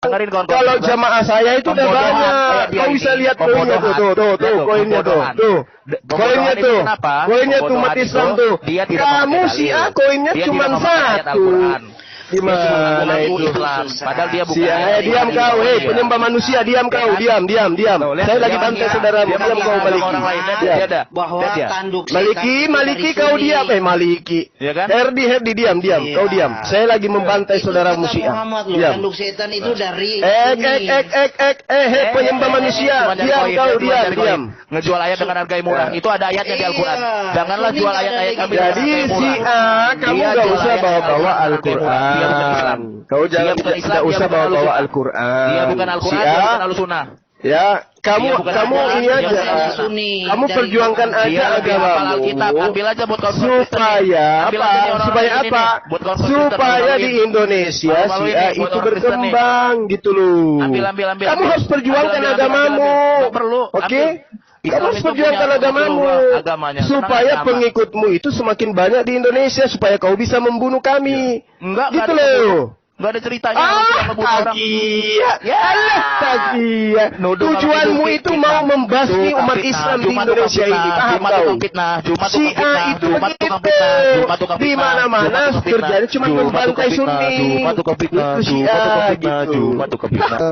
dengerin kawan. Kalau jamaah saya itu udah banyak. Kau bisa lihat koinnya tuh, koinnya tuh. Koinnya tuh. Koinnya tuh umat Islam tuh. Kamu si A koinnya cuma satu. Gimana itu? Padahal dia bukan. Diam kau, penyembah manusia, diam kau, diam. Saya lagi bantai saudaramu, diam kau Maliki. Maliki kau diam, Maliki. Herdi diam, kau diam. Saya lagi membantai saudaramu Syiah. Diam. Setan itu dari penyembah manusia, diam kau, diam. Ngejual ayat dengan harga yang murah. Itu ada ayatnya di Al-Qur'an. Janganlah jual ayat-ayat kami. Jadi Syiah, kamu gak usah bawa Al-Qur'an. Kau jangan tidak usah bawa Al-Qur'an. Dia bukan Al-Qur'an, dia bukan Al-Sunnah. Ya, kamu ini aja. Kamu perjuangkan aja agamamu. Ambil aja buat supaya apa? Supaya di Indonesia Syiah itu berkembang gitu loh. Ambil. Kamu harus perjuangkan agamamu. Oke? Kamu harus perjuangkan agamamu supaya pengikutmu itu semakin banyak di Indonesia, supaya kau bisa membunuh kami. Gitu loh. Enggak ada ceritanya Tujuanmu itu mau membasmi umat Islam di Indonesia ini. Paham kau? Syiah itu begitu. Di mana-mana kerjanya cuma membantai Sunni. Itu Syiah gitu.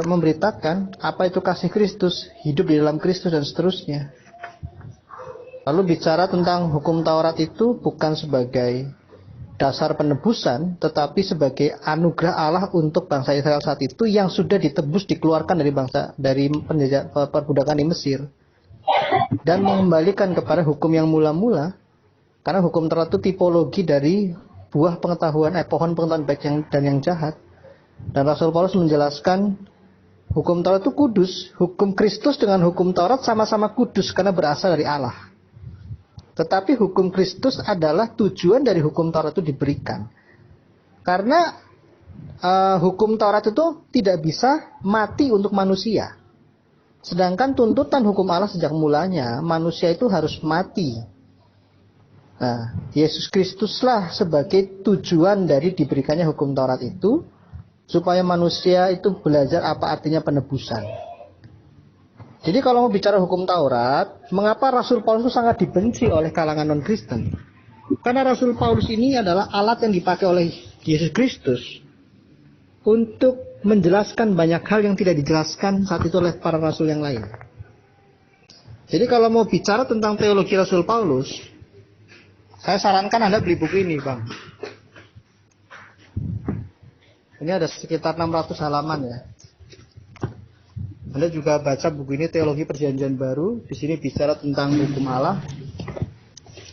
Memberitakan apa itu kasih Kristus, hidup di dalam Kristus dan seterusnya. Lalu bicara tentang hukum Taurat itu bukan sebagai dasar penebusan, tetapi sebagai anugerah Allah untuk bangsa Israel saat itu yang sudah ditebus, dikeluarkan dari perbudakan di Mesir, dan mengembalikan kepada hukum yang mula-mula, karena hukum Taurat itu tipologi dari buah pengetahuan, pohon pengetahuan baik dan yang jahat. Dan Rasul Paulus menjelaskan hukum Taurat itu kudus, hukum Kristus dengan hukum Taurat sama-sama kudus karena berasal dari Allah. Tetapi hukum Kristus adalah tujuan dari hukum Taurat itu diberikan. Karena hukum Taurat itu tidak bisa mati untuk manusia. Sedangkan tuntutan hukum Allah sejak mulanya, manusia itu harus mati. Nah, Yesus Kristuslah sebagai tujuan dari diberikannya hukum Taurat itu, supaya manusia itu belajar apa artinya penebusan. Jadi kalau mau bicara hukum Taurat, mengapa Rasul Paulus itu sangat dibenci oleh kalangan non-Kristen? Karena Rasul Paulus ini adalah alat yang dipakai oleh Yesus Kristus untuk menjelaskan banyak hal yang tidak dijelaskan saat itu oleh para rasul yang lain. Jadi kalau mau bicara tentang teologi Rasul Paulus, saya sarankan Anda beli buku ini, Bang. Ini ada sekitar 600 halaman ya. Anda juga baca buku ini, Teologi Perjanjian Baru. Di sini bicara tentang hukum Allah.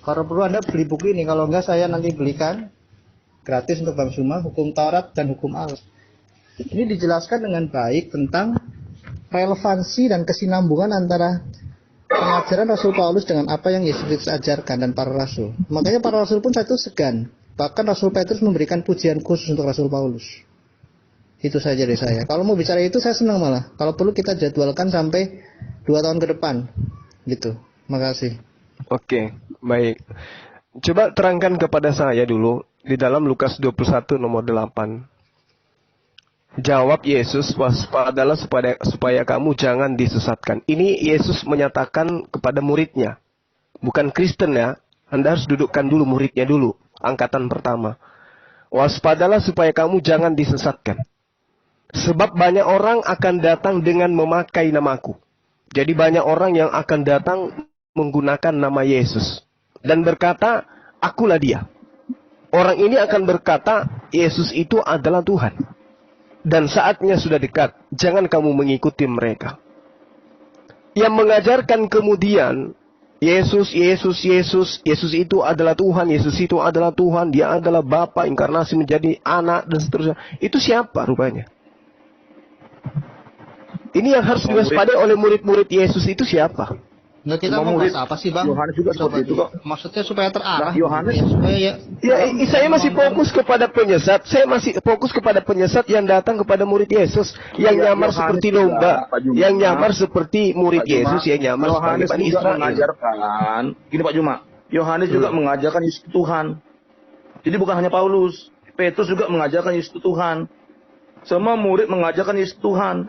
Kalau perlu Anda beli buku ini. Kalau enggak saya nanti belikan gratis untuk Bang Suma, Hukum Taurat dan Hukum Allah. Ini dijelaskan dengan baik tentang relevansi dan kesinambungan antara pengajaran Rasul Paulus dengan apa yang Yesus Kristus ajarkan dan para rasul. Makanya para rasul pun satu segan. Bahkan Rasul Petrus memberikan pujian khusus untuk Rasul Paulus. Itu saja dari saya. Kalau mau bicara itu saya senang malah. Kalau perlu kita jadwalkan sampai 2 tahun ke depan. Gitu. Makasih. Oke, baik. Coba terangkan kepada saya dulu di dalam Lukas 21 nomor 8. Jawab Yesus, waspadalah supaya kamu jangan disesatkan. Ini Yesus menyatakan kepada muridnya. Bukan Kristen ya. Anda harus dudukkan dulu muridnya dulu. Angkatan pertama. Waspadalah supaya kamu jangan disesatkan. Sebab banyak orang akan datang dengan memakai namaku. Jadi banyak orang yang akan datang menggunakan nama Yesus. Dan berkata, akulah dia. Orang ini akan berkata, Yesus itu adalah Tuhan. Dan saatnya sudah dekat. Jangan kamu mengikuti mereka. Yang mengajarkan kemudian, Yesus itu adalah Tuhan. Yesus itu adalah Tuhan. Dia adalah Bapa, inkarnasi menjadi anak, dan seterusnya. Itu siapa rupanya? Ini yang harus diwaspadai oleh murid-murid Yesus itu siapa? Nah, kita mau bahas apa sih, Bang? Yohanes juga seperti itu kok. Maksudnya supaya terarah. Yohanes. Saya masih fokus kepada penyesat. Saya masih fokus kepada penyesat yang datang kepada murid Yesus, yang nyamar seperti domba, yang nyamar seperti murid Yesus, yang nyamar sebagai Bani Israel. Mengajarkan, gini Pak Juma, Yohanes juga mengajarkan Yesus Tuhan. Jadi bukan hanya Paulus, Petrus juga mengajarkan Yesus Tuhan. Semua murid mengajarkan Yesus Tuhan.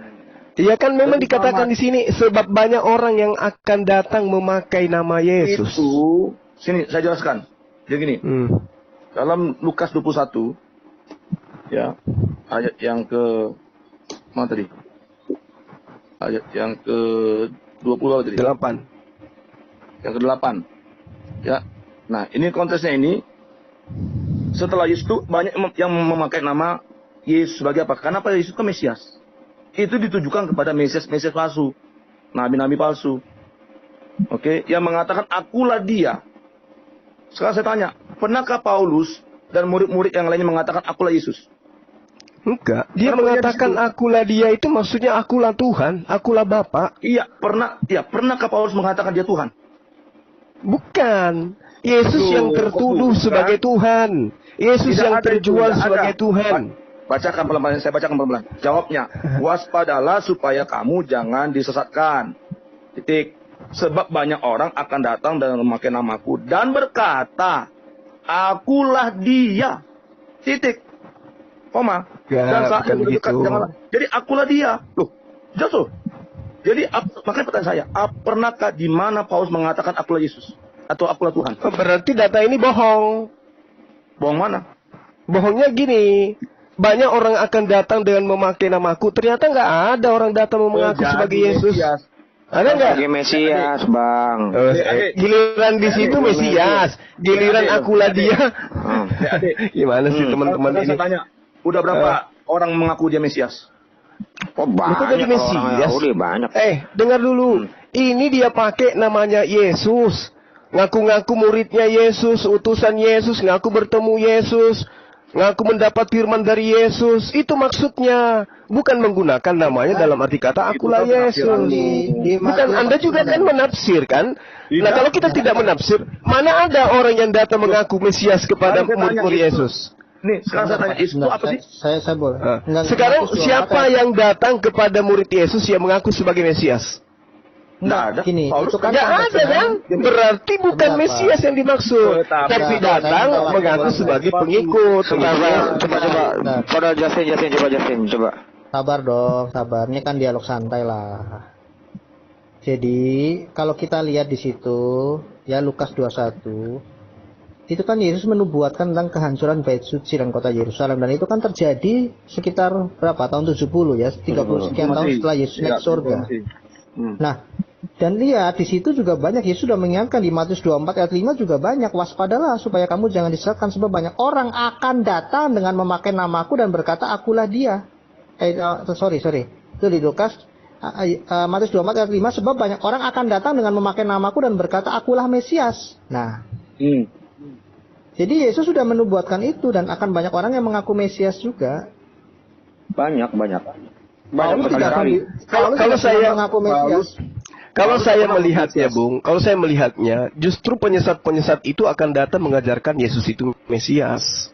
Iya kan memang Jadi dikatakan di sini sebab banyak orang yang akan datang memakai nama Yesus. Itu, sini saya jelaskan. Jadi gini, Hmm. dalam Lukas 21, ya, ayat yang ke, mana tadi? Ayat yang ke 20 tadi. 8. Yang ke-8. Ya. Nah, ini konteksnya ini, setelah Yesus itu banyak yang memakai nama Yesus sebagai apa? Karena apa? Yesus kan Mesias. Itu ditujukan kepada Mesias palsu. Nabi-nabi palsu. Oke, yang mengatakan akulah dia. Sekarang saya tanya, pernahkah Paulus dan murid-murid yang lainnya mengatakan akulah Yesus? Enggak. Dia Kenapa mengatakan dia akulah dia itu maksudnya akulah Tuhan, akulah Bapa. Iya, pernahkah Paulus mengatakan dia Tuhan? Bukan. Yesus Aduh, yang tertuduh bukan. sebagai Tuhan. Yesus Tidak yang ada itu, terjual tidak sebagai ada. Tuhan. Bacakan pelan-pelan, saya bacakan pelan-pelan. Jawabnya, waspadalah supaya kamu jangan disesatkan. Titik. Sebab banyak orang akan datang dan memakai namaku dan berkata, akulah dia. Titik. Koma. Ya, Dan saat bukan itu dekat, gitu. janganlah. Jadi akulah dia. Loh, jelas loh. Jadi makanya pertanyaan saya, pernahkah di mana Paulus mengatakan akulah Yesus atau akulah Tuhan? Berarti data ini bohong. Bohong mana? Bohongnya gini. Banyak orang akan datang dengan memakai namaku. Ternyata nggak ada orang datang mengaku Jadi sebagai Yesus. Mesias. Ada nggak? Sebagai Mesias, Bang. Giliran di situ Mesias. Giliran akulah dia. Adik, Gimana sih teman-teman sekarang ini? saya tanya, udah berapa orang mengaku dia Mesias? Oh, Itu jadi banyak Mesias. orang Yahudi, banyak. Dengar dulu. Ini dia pakai namanya Yesus. Ngaku-ngaku muridnya Yesus, utusan Yesus, ngaku bertemu Yesus, ngaku mendapat firman dari Yesus. Itu maksudnya. Bukan menggunakan namanya dalam arti kata akulah Yesus. Bukan, Anda juga kan menafsirkan. Nah, kalau kita tidak menafsir, mana ada orang yang datang mengaku Mesias kepada murid-murid Yesus? Nih, sekarang saya tanya, Yesus itu apa sih? Saya boleh. Sekarang siapa yang datang kepada murid Yesus yang mengaku sebagai Mesias? Nggak ada. Gini, Paulus itu kan Nggak ada kan? Berarti bukan Sebentar, Mesias yang dimaksud. Tetapi Tapi saya datang minta waktu mengaku dulu. sebagai pengikut. Coba. Pada Justin, coba. Sabar dong, sabar. Ini kan dialog santai lah. Jadi, kalau kita lihat di situ, ya Lukas 21, itu kan Yesus menubuatkan tentang kehancuran bait suci dan kota Yerusalem, dan itu kan terjadi sekitar berapa tahun 70 ya, 30 sekian tahun setelah Yesus naik ke surga. Nah, dan lihat di situ juga banyak Yesus sudah mengingatkan di Matius 24 ayat 5 juga banyak, waspadalah supaya kamu jangan disesatkan sebab banyak orang akan datang dengan memakai namaku dan berkata akulah dia. Sorry. Itu di Lukas Matius 24 ayat 5, sebab banyak orang akan datang dengan memakai namaku dan berkata akulah Mesias. Nah, jadi Yesus sudah menubuatkan itu dan akan banyak orang yang mengaku Mesias juga. Banyak. Paulus tidak sekali. Kalau saya mengaku Mesias. Kalau saya melihatnya, Bung, kalau saya melihatnya, justru penyesat-penyesat itu akan datang mengajarkan Yesus itu Mesias.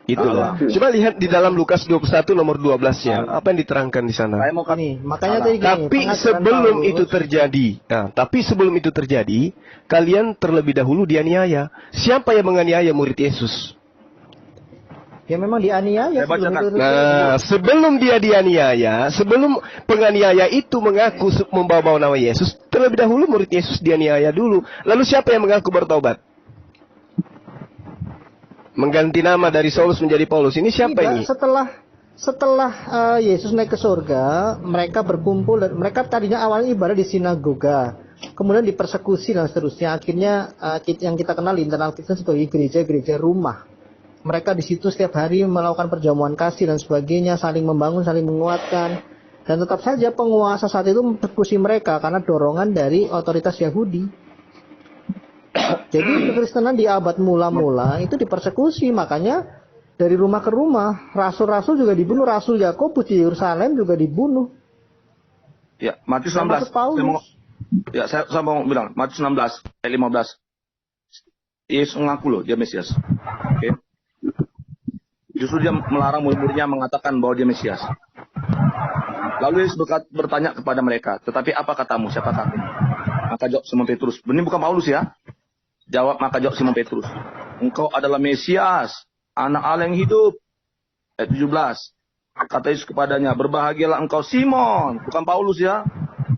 Gitu loh. Coba lihat di dalam Lukas 21 nomor 12-nya. Apa yang diterangkan di sana? Saya mau Nih, makanya tadi gini, Tapi pengajaran sebelum Paulus- itu terjadi, sebelum itu terjadi, kalian terlebih dahulu dianiaya. Siapa yang menganiaya murid Yesus? ya memang dianiaya Saya bacakan. sebelum itu. Nah, sebelum dia dianiaya, sebelum penganiaya itu mengaku membawa nama Yesus, terlebih dahulu murid Yesus dianiaya dulu. Lalu siapa yang mengaku bertobat? Mengganti nama dari Saulus menjadi Paulus. Ini siapa Tidak, ini? setelah Yesus naik ke surga, mereka berkumpul dan mereka tadinya awalnya ibadah di sinagoga, kemudian dipersekusi dan seterusnya. Akhirnya yang kita kenal di internal Kristen sebagai gereja-gereja rumah. Mereka di situ setiap hari melakukan perjamuan kasih dan sebagainya, saling membangun, saling menguatkan. Dan tetap saja penguasa saat itu mempersekusi mereka karena dorongan dari otoritas Yahudi. Jadi kekristenan di abad mula-mula itu dipersekusi, makanya dari rumah ke rumah, rasul-rasul juga dibunuh, Rasul Yakobus di Yerusalem juga dibunuh. Ya, Matius Termasuk 16. Paulus. Saya mau bilang, Matius 16 ayat 15. Yesus mengaku loh dia Mesias. Oke. Justru dia melarang murid-muridnya mengatakan bahwa dia Mesias. Lalu Yesus bertanya kepada mereka, tetapi apa katamu, siapa katamu? Maka jawab Simon Petrus. Ini bukan Paulus ya. Maka jawab Simon Petrus. Engkau adalah Mesias, anak Allah yang hidup. Ayat 17. Kata Yesus kepadanya, berbahagialah engkau Simon, bukan Paulus ya,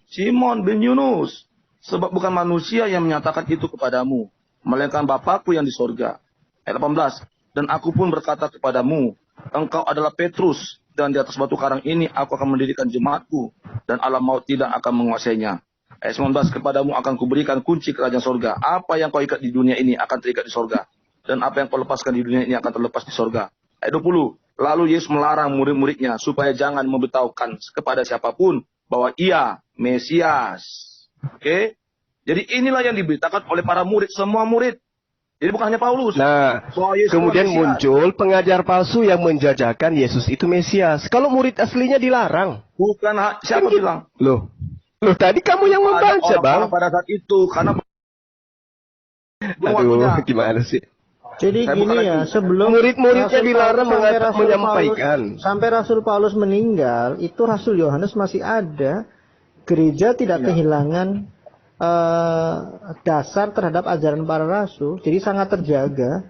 Simon bin Yunus, sebab bukan manusia yang menyatakan itu kepadamu, melainkan Bapakku yang di sorga. Ayat 18, dan aku pun berkata kepadamu, engkau adalah Petrus, dan di atas batu karang ini aku akan mendirikan jemaatku, dan alam maut tidak akan menguasainya. Ayat 19, kepadamu akan kuberikan kunci kerajaan sorga. Apa yang kau ikat di dunia ini akan terikat di sorga, dan apa yang kau lepaskan di dunia ini akan terlepas di sorga. Ayat 20, lalu Yesus melarang murid-muridnya supaya jangan memberitahukan kepada siapapun bahwa ia Mesias. Oke? Jadi inilah yang diberitakan oleh para murid, semua murid. Jadi bukan hanya Paulus. Nah, Bahwa Yesus kemudian Mesias. muncul pengajar palsu yang menjajakan Yesus itu Mesias. Kalau murid aslinya dilarang. Bukan siapa bilang? Loh, tadi kamu yang Ada membaca, Bang. orang pada saat itu karena Aduh, gimana sih? Jadi Saya gini bukan ya, lagi. sebelum Murid-muridnya Rasul dilarang Paulus sampai Rasul menyampaikan. Sampai Rasul Paulus meninggal, itu Rasul Yohanes masih ada. Gereja tidak kehilangan dasar terhadap ajaran para rasul, jadi sangat terjaga.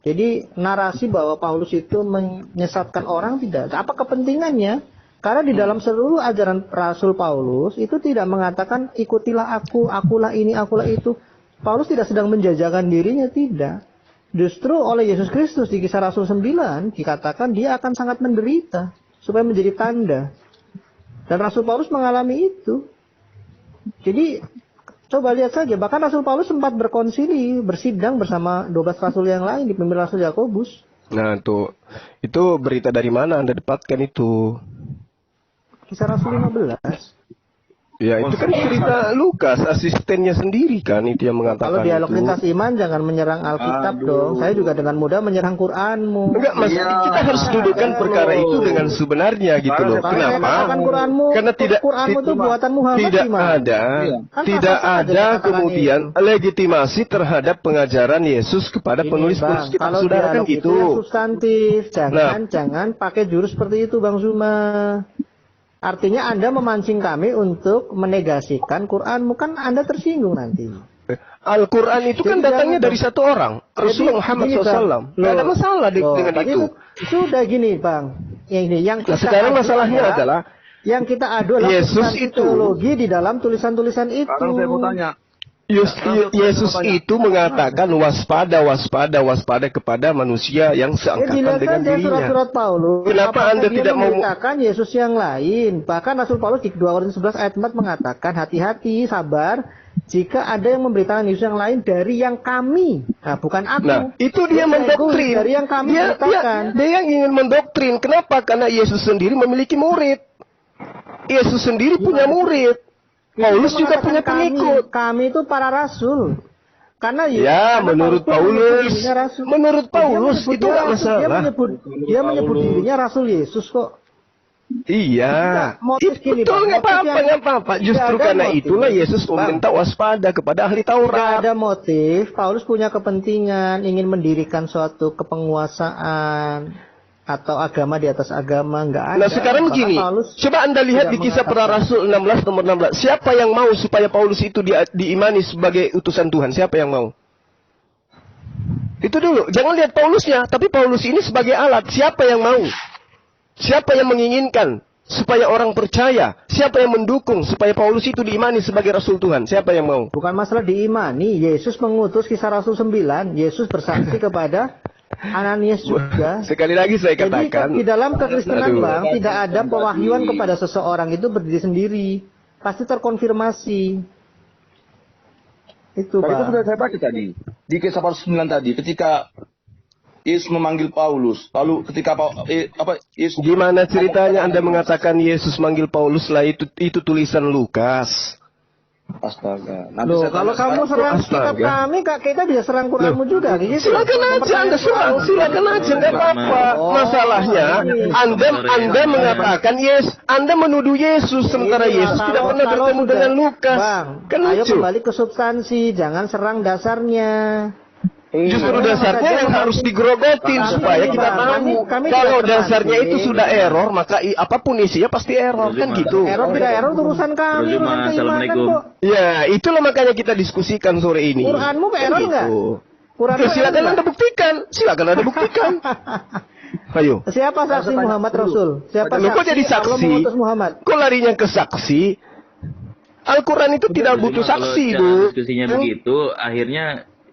Jadi narasi bahwa Paulus itu menyesatkan orang tidak. Apa kepentingannya? Karena di dalam seluruh ajaran Rasul Paulus itu tidak mengatakan ikutilah aku, akulah ini, akulah itu. Paulus tidak sedang menjajakan dirinya, tidak. Justru oleh Yesus Kristus di Kisah Rasul 9 dikatakan dia akan sangat menderita supaya menjadi tanda. Dan Rasul Paulus mengalami itu. Jadi coba lihat saja, bahkan Rasul Paulus sempat berkonsili, bersidang bersama 12 rasul yang lain dipimpin Rasul Yakobus. Nah, tuh. Itu berita dari mana Anda dapatkan itu? Kisah Rasul 15. Ya, itu kan cerita Lukas, asistennya sendiri kan itu yang Kalau mengatakan dialog itu. lintas iman jangan menyerang Alkitab dong. Saya juga dengan mudah menyerang Quranmu. Enggak, Mas, kita harus dudukkan perkara itu dengan sebenarnya gitu loh. Kalau saya Kenapa? katakan Quranmu, Karena Quranmu itu buatan Muhammad tidak gimana? ada, Kan tidak sah-sah aja ada katakan kemudian legitimasi terhadap pengajaran Yesus kepada Ini, penulis-penulis Bang, kitab kalau saudara kan dialog itu gitu. yang substantif, jangan pakai jurus seperti itu, Bang Zuma. Artinya Anda memancing kami untuk menegasikan Quranmu, kan Anda tersinggung nanti. Al-Quran itu kan Jadi datangnya jangan- dari satu orang, Rasulullah Muhammad gini, Bang. SAW. Nggak ada Loh, masalah dengan tadi itu. Sudah gini, Bang. Yang Nah, sekarang adu masalahnya adalah yang kita adu adalah Yesus substansi itu- teologi di dalam tulisan-tulisan itu. sekarang saya mau tanya. Yesus itu mengatakan waspada kepada manusia yang seangkatan Dilihat dengan saja dirinya. surat-surat Paulus. Kenapa Apakah Anda dia tidak mau memberitakan Yesus yang lain? Bahkan Rasul Paulus di 2 Korintus 11 ayat 4 mengatakan hati-hati, sabar jika ada yang memberitakan Yesus yang lain dari yang kami. Nah, bukan aku. Nah, itu dia mendoktrin. Dari yang kami Dia beritakan. yang ingin mendoktrin. Kenapa? Karena Yesus sendiri memiliki murid. Yesus sendiri punya murid. Paulus Dia juga punya mengatakan pengikut. Kami itu para rasul. Karena Ya, karena menurut itu menyebut Paulus. dirinya rasul. Menurut Paulus Dia itu nggak menyebut- masalah. Dia menyebut dirinya Rasul Yesus kok. Iya. Tidak, motif Itu gini, betul, Bang. nggak Motif apa-apa, yang- nggak apa-apa. Justru tidak ada karena motif. itulah Yesus Bang. meminta waspada kepada ahli Tidak Taurat. ada motif. Paulus punya kepentingan ingin mendirikan suatu kepenguasaan atau agama di atas agama, nggak ada. Nah sekarang Bahkan begini, Paulus coba Anda lihat tidak di kisah para mengatakan. rasul 16 nomor 16. Siapa yang mau supaya Paulus itu diimani sebagai utusan Tuhan? Siapa yang mau? Itu dulu, jangan lihat Paulusnya, tapi Paulus ini sebagai alat. Siapa yang mau? Siapa yang menginginkan supaya orang percaya? Siapa yang mendukung supaya Paulus itu diimani sebagai rasul Tuhan? Siapa yang mau? Bukan masalah diimani. Yesus mengutus Kisah Rasul 9. Yesus bersaksi kepada Ananias juga. Sekali lagi saya Jadi katakan, di dalam kekristenan, Aduh. Bang, tidak ada pewahyuan kepada seseorang itu berdiri sendiri. Pasti terkonfirmasi. Itu, Tadi itu Bang. sudah saya baca tadi. Di kisah Paulus 9 tadi, ketika Yesus memanggil Paulus, lalu ketika Yesus gimana ceritanya Anda mengatakan Yesus manggil Paulus lah itu tulisan Lukas. Astaga. Nanti Loh, saya kalau tanya kamu serang Astaga. kitab kami, Kak, kita bisa serang Quranmu juga. Gitu. Silakan aja Anda serang, silakan aja nggak apa-apa. Oh. Masalahnya Anda mengatakan Anda menuduh Yesus sementara Iya, Yesus tidak kalau- pernah kalau bertemu sudah- dengan Lukas. Bang, Kan ayo lucu. kembali ke substansi, jangan serang dasarnya. Justru Iya. dasarnya yang harus digrogotin supaya kita tahu. kami Kalau tidak dasarnya terpancing. itu sudah error, maka apapun isinya pasti error kan gitu. Error tidak error itu urusan kami, Terjemah, urusan keimanan Assalamualaikum. kok. Ya, itulah makanya kita diskusikan sore ini. Quranmu Kan error nggak? gitu. Quran Ya, silakan Anda buktikan. Silakan Anda buktikan. Ayo. Siapa saksi Muhammad Rasul? Siapa Loh, kok jadi Allah saksi? mengutus Muhammad? Kok larinya ke saksi? Al-Quran itu tidak butuh Cuma saksi, kalau Bu. diskusinya begitu, akhirnya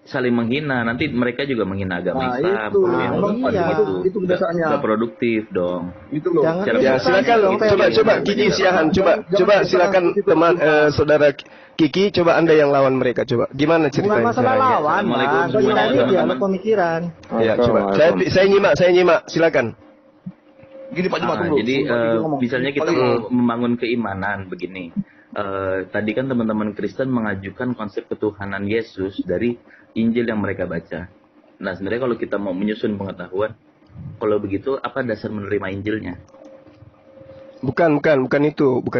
saling menghina. Nanti mereka juga menghina agama Nah, Islam. itu. Kalau yang Nah, iya. Itu kebiasaannya. Nggak produktif dong. Itu loh. Jangan Cara Ya, berpikir silakan dong, coba Kiki Siahan, coba silakan teman saudara Kiki, coba Anda yang lawan mereka coba. Gimana Bukan ceritanya? masalah caranya? lawan, Assalamualaikum Mas. semuanya, Kita ini teman-teman. dialog pemikiran. Ya, coba. Saya nyimak, silakan. Gini Pak Jumat Nah, dulu. jadi Pak Jumat ngomong. misalnya kita Paling- mau membangun keimanan begini. Tadi kan teman-teman Kristen mengajukan konsep ketuhanan Yesus dari Injil yang mereka baca. Nah, sebenarnya kalau kita mau menyusun pengetahuan, kalau begitu apa dasar menerima Injilnya? Bukan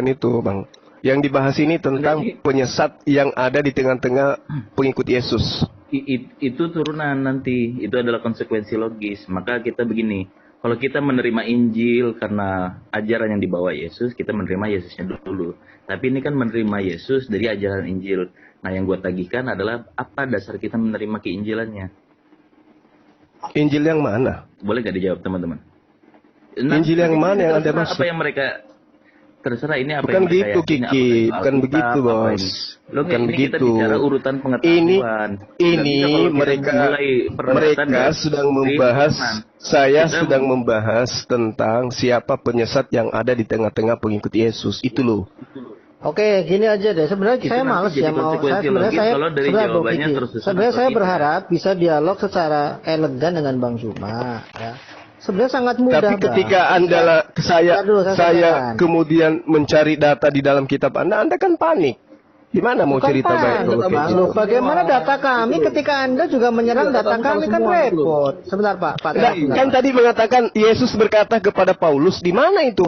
itu, Bang. Yang dibahas ini tentang penyesat yang ada di tengah-tengah pengikut Yesus. Itu turunan nanti, itu adalah konsekuensi logis. Maka kita begini, kalau kita menerima Injil karena ajaran yang dibawa Yesus, kita menerima Yesusnya dulu. Tapi ini kan menerima Yesus dari ajaran Injil. Nah, yang gue tagihkan adalah apa dasar kita menerima keinjilannya? Injil yang mana? Boleh gak dijawab teman-teman? Injil yang mana yang Anda terserah maksud? apa yang mereka terserah ini apa Bukan yang mereka gitu, yakini, apa Kiki. yang Bukan Alkitab, begitu, apa Bos. ini. Loh, Bukan ini begitu. kita bicara urutan pengetahuan. Ini mereka sedang membahas, saya sedang membahas tentang siapa penyesat yang ada di tengah-tengah pengikut Yesus. Itu loh. Oke, gini aja deh. Sebenarnya Itu saya nanti males jadi ya mau. konsekuensi Sebenarnya logis saya kalau dari sebenarnya Bung jawabannya Kiki, terus-terusan sebenarnya saya atau berharap bisa dialog secara elegan dengan Bang Zuma. Ya. Sebenarnya sangat mudah. Tapi Bang. ketika Anda saya sampaikan. kemudian mencari data di dalam kitab Anda kan panik. Gimana mau Bukan cerita baik kalau kayak Bang. gitu? Loh, bagaimana data kami ketika Anda juga menyerang data kami kan repot. Sebentar Pak. Nah, kan tadi mengatakan Yesus berkata kepada Paulus, di mana itu?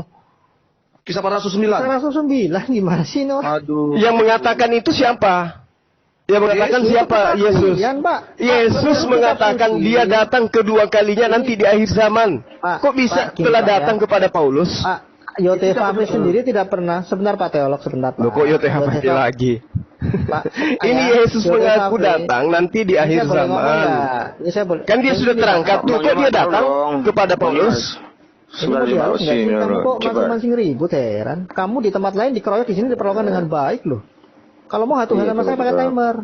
Kisah para Rasul 9. 109 gimana sih Nur? Aduh. Yang mengatakan itu siapa? Yang mengatakan siapa? Yesus. Pak. Yesus mengatakan dia datang kedua kalinya nanti di akhir zaman. Pak, Kok bisa Pak, gini, telah Pak, ya. datang kepada Paulus? Pak, Yotefafi sendiri tidak pernah. Sebentar Pak Teolog, sebentar Pak. Loh, kok Yotefafi lagi? Pak, Ini ya, Yesus mengaku Yotefafi. datang nanti di Ini akhir saya boleh ngomong zaman. nggak? Ini saya boleh. Kan dia sudah terangkat tuh, kok dia datang kepada Paulus? Ini mau dialog nggak sih? Kamu kok masing-masing ribut, heran. Kamu di tempat lain dikeroyok, di sini diperlakukan dengan baik loh. Kalau mau hatu sama saya pakai timer.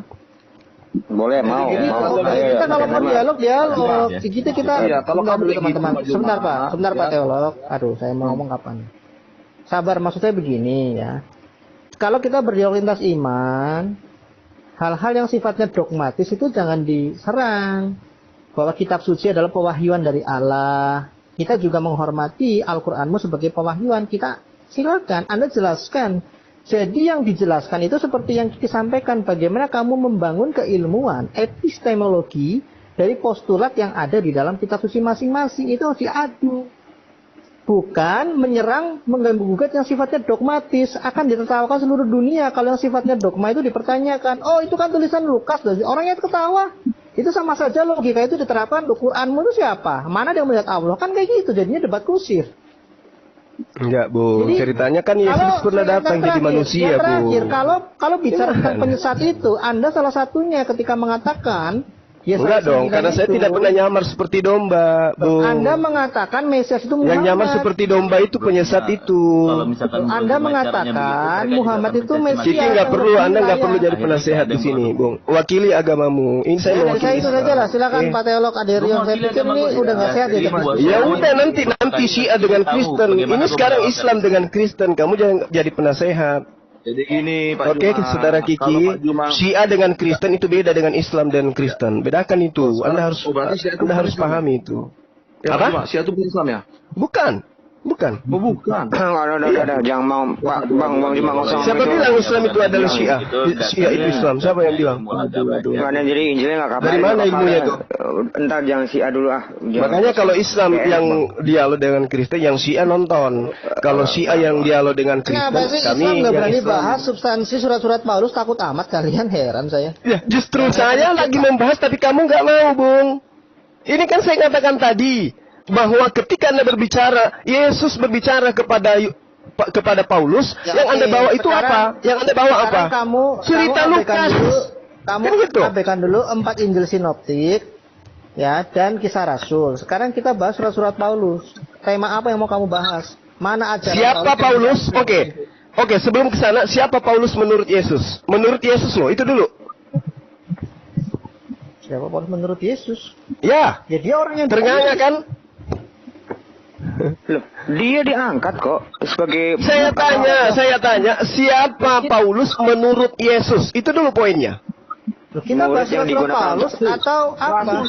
Boleh, mau. Ini mau. kita kalau mau dialog. Kita Iya, kalau sebentar kamu dulu kayak teman-teman. gitu, Pak Sebentar Juma. Pak, sebentar Pak Ya. Teolog. Aduh, saya mau ngomong kapan? Sabar, maksud saya begini ya. Kalau kita berdialog lintas iman, hal-hal yang sifatnya dogmatis itu jangan diserang. Bahwa kitab suci adalah pewahyuan dari Allah. Kita juga menghormati Al-Qur'anmu sebagai pewahyuan. Kita silakan, Anda jelaskan. Jadi yang dijelaskan itu seperti yang disampaikan, bagaimana kamu membangun keilmuan, epistemologi dari postulat yang ada di dalam kitab suci masing-masing. Itu harus diadu. Bukan menyerang, mengganggu-gugat yang sifatnya dogmatis. Akan ditertawakan seluruh dunia kalau yang sifatnya dogma itu dipertanyakan. Oh, itu kan tulisan Lukas. Orangnya ketawa. Itu sama saja logika itu diterapkan. Quranmu itu siapa? Mana dia melihat Allah? Kan kayak gitu. Jadinya debat kusir. Enggak, Bu. Jadi, Ceritanya kan Yesus pernah datang jadi manusia, yang terakhir, Bu. kalau bicara tentang penyesat itu, Anda salah satunya ketika mengatakan Enggak dong, karena saya tidak pernah nyamar seperti domba, Bu. Anda mengatakan Mesias itu Muhammad. Yang nyamar seperti domba itu penyesat itu. Kalau misalkan Anda caranya mengatakan begitu, mereka juga Muhammad akan itu mencaci Mesias. Kiki nggak perlu, Anda nggak perlu jadi penasehat di sini, Bung. Wakili agamamu. Ini saya Saya mewakili itu saja lah, silakan Oke. Pak Teolog Aderion. Saya pikir ini udah nggak sehat ya. Ya udah nanti Syiah dengan Kristen. Ini sekarang Islam dengan Kristen. Kamu jangan jadi penasehat. Jadi gini Pak Oke, Juma. saudara Kalau Kiki, Pak Juma- Syiah dengan Kristen itu beda dengan Islam dan Kristen. Bedakan itu. Anda harus Oh, berarti Syiah itu Anda harus bukan pahami itu. Ya, Apa? Pak Juma, Syiah itu bukan Islam ya? Bukan. Bukan. Oh, bukan. Ada, jangan mau Pak Bang Juma ngomong Siapa itu. bilang Islam itu adalah Syiah? Syiah itu Islam. Siapa yang bilang? Mana jadi Injilnya nggak kabar. Dari mana ilmunya tuh? Entar jangan si A dulu ah. Jangan. Makanya kalau Islam yang dialog dengan Kristen, yang Syiah nonton. Kalau Syiah yang dialog dengan Kristen, Kenapa sih kami Islam nggak yang berani Islam. bahas substansi surat-surat Paulus? Takut amat kalian, heran saya. Ya, justru saya lagi membahas tapi kamu nggak mau, Bung. Ini kan saya katakan tadi bahwa ketika Anda berbicara, Yesus berbicara kepada Paulus, Ya, yang Anda oke. bawa itu Sekarang- apa? Yang Anda bawa apa? Sekarang Cerita kamu abaikan Lukas. dulu, kamu Kan gitu. abaikan dulu 4 Injil sinoptik. Ya, dan Kisah Rasul. Sekarang kita bahas surat-surat Paulus. Tema apa yang mau kamu bahas? Mana ajaran Siapa Paulus? Oke, sebelum ke sana, siapa Paulus menurut Yesus? Menurut Yesus loh, itu dulu. Siapa Paulus menurut Yesus? Ya, Ya dia orang yang ternganga kan? Loh, dia diangkat kok sebagai Saya tanya, siapa Paulus menurut Yesus? Itu dulu poinnya. Loh, kita bahas murid yang surat-surat digunakan Paulus atau apa?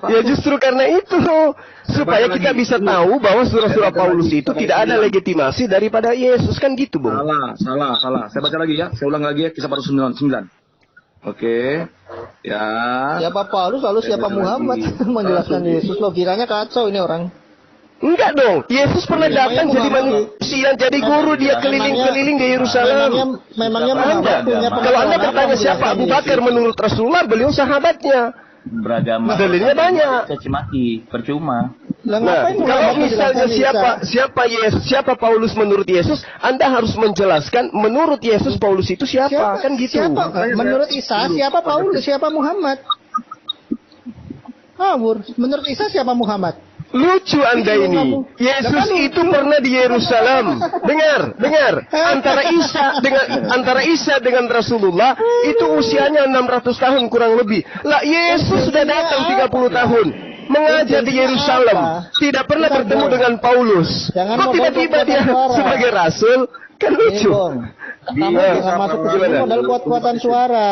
Ya justru karena itu loh, supaya kita bisa tahu bahwa surah-surah Paulus itu tidak ada legitimasi daripada Yesus, kan gitu, Bung. Salah. Saya baca lagi ya. Saya ulang lagi ya. Kisah 499. Oke. Ya. Siapa Paulus lalu siapa Muhammad menjelaskan Yesus? Lo kiranya kacau ini orang. Enggak dong, Yesus pernah datang jadi manusia, jadi guru, dia keliling-keliling di Yerusalem. Memangnya Anda, Muhammad punya kalau Anda bertanya siapa Abu Bakar menurut Rasulullah, beliau sahabatnya. Beragama. Dalilnya banyak. Caci maki, percuma. Lah, Nah, ngapain kalau Muhammad misalnya menjelaskan Isa? siapa Paulus menurut Yesus, Anda harus menjelaskan menurut Yesus Paulus itu siapa, kan gitu. Siapa? Menurut Isa siapa Paulus? Siapa Muhammad? Ngawur. Menurut Isa siapa Muhammad? Lucu Anda ini. Yesus itu pernah di Yerusalem. Dengar. Antara Isa dengan Rasulullah itu usianya 600 tahun kurang lebih. Lah Yesus sudah datang 30 tahun. Mengajar di Yerusalem. Tidak pernah bertemu dengan Paulus. Kok tiba-tiba dia sebagai rasul? Kan lucu. Kamu jangan masuk ke sini modal kuat-kuatan suara.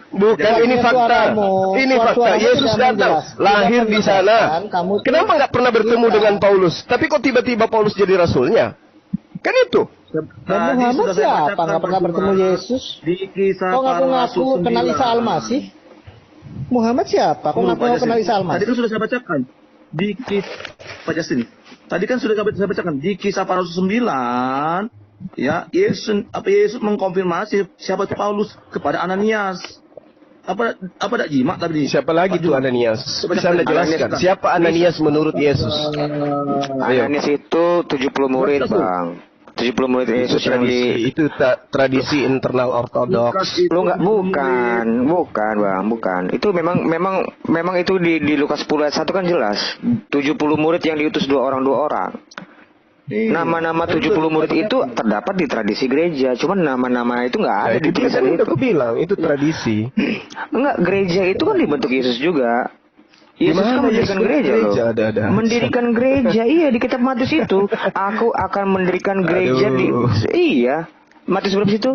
Bukan, ini fakta. Ini fakta. Yesus datang, lahir di sana. Kenapa nggak pernah bertemu dengan Paulus? Tapi kok tiba-tiba Paulus jadi rasulnya? Kan itu. Dan Muhammad siapa? Nggak pernah bertemu Yesus? Di kisah Kok ngaku-ngaku kenal Isa Al-Masih? Muhammad siapa? Kok ngaku-ngaku kenal Isa Tadi Al-Masih? kan sudah saya bacakan. Di kisah Pak Justin. Tadi kan sudah saya bacakan di kisah 409. Ya, Yesus mengkonfirmasi siapa itu Paulus kepada Ananias. Apa tak jimat tadi? Siapa lagi tuh Ananias? Bisa Anda jelaskan? Siapa Ananias menurut Yesus? Ananias itu 70 murid, Bang. 70 murid Yesus yang di Itu tradisi internal ortodoks. lu nggak bukan Bang, bukan. Itu memang itu di Lukas 10 ayat 1 kan jelas. 70 murid yang diutus dua orang. Nama-nama 70 murid itu terdapat di tradisi gereja, cuman nama-nama itu nggak ada di tulisan itu. Aku bilang itu tradisi. Enggak, gereja itu kan dibentuk Yesus juga. Yesus kan mendirikan gereja loh. Ada. Mendirikan gereja, iya di kitab Matius itu. Aku akan mendirikan gereja di. Iya, Matius berapa situ?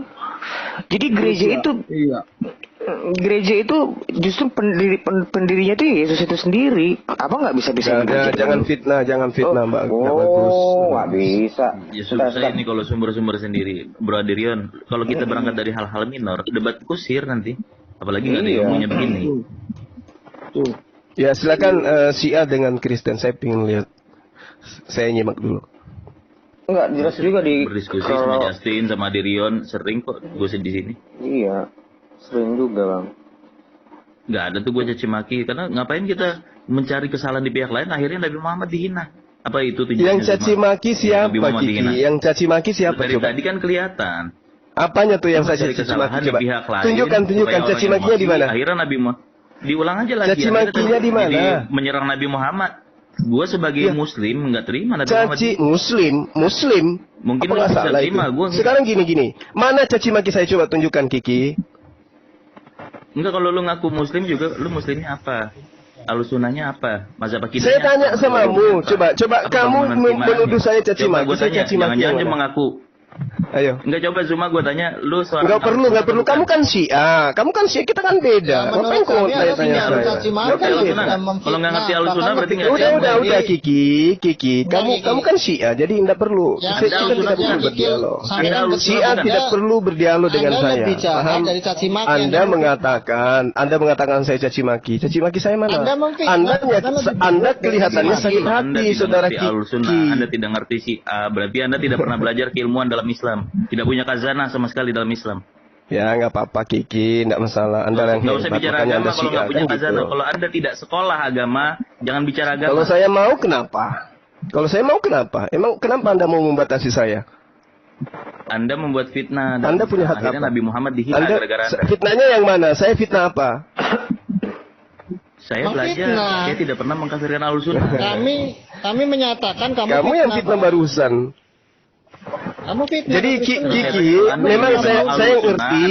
Jadi gereja itu justru pendirinya itu Yesus itu sendiri. Apa nggak bisa Jangan fitnah Mbak. Nggak bagus. Nggak bisa. Ya susah ini kalau sumber-sumber sendiri, Bro Adirion. Kalau kita berangkat dari hal-hal minor, debat kusir nanti. Apalagi nggak ada ilmunya begini. Ya silakan Syiah dengan Kristen. Saya pengen lihat. Saya nyimak dulu. Enggak jelas juga di Berdiskusi sama Justin sama Adirion sering kok gue di sini. Iya, sering juga Bang. Nggak ada tuh gue caci maki, karena ngapain kita mencari kesalahan di pihak lain, akhirnya Nabi Muhammad dihina. Apa itu tujuannya? Yang caci maki siapa, Kiki? Yang caci maki siapa? Dari Coba. tadi kan kelihatan. Apanya tuh yang saya caci maki? Coba. Tunjukkan caci makinya di mana? Akhirnya Nabi Muhammad diulang aja lagi. Caci makinya di mana? Menyerang Nabi Muhammad. Gue sebagai Muslim nggak terima Nabi Muhammad. Caci Muslim. Mungkin apa nggak salah terima. Itu? Sekarang gini. Mana caci maki saya coba tunjukkan, Kiki? Enggak, kalau lu ngaku Muslim juga, lu Muslimnya apa? Alusunahnya apa? Mazhab akidahnya? Saya tanya apa? sama kamu. Coba kamu menuduh saya caci maki. Gue tanya, jangan-jangan dia mengaku. Ayo. Enggak, coba cuma gue tanya, lu soal Enggak perlu. Kamu kan Syiah. Kita kan beda. Ngapain kamu tanya-tanya saya? Kalau nggak ngerti Ahlussunnah berarti nggak. Udah Kiki. Kamu kan Syiah, jadi tidak perlu. Kita tidak perlu berdialog. Syiah tidak perlu berdialog dengan saya. Paham? Anda mengatakan saya caci maki. Caci maki saya mana? Anda kelihatannya sakit hati, saudara Kiki. Anda tidak ngerti Syiah, berarti Anda tidak pernah belajar keilmuan dalam Islam. Tidak punya khazanah sama sekali dalam Islam. Ya nggak apa-apa Kiki, nggak masalah. Anda yang nggak usah bicara agama kalau nggak punya khazanah. Gitu. Kalau Anda tidak sekolah agama, jangan bicara agama. Kalau saya mau kenapa? Emang kenapa Anda mau membatasi saya? Anda membuat fitnah. Anda punya hak akhirnya apa? Nabi Muhammad dihina gara-gara Anda. Fitnahnya yang mana? Saya fitnah apa? Saya belajar, Memfitnah. saya tidak pernah mengkafirkan Ahlussunnah. Kami menyatakan kamu Kamu yang fitnah, fitnah Bang. barusan. Kamu fitnah. Jadi Kristen. Kiki, memang saya ngerti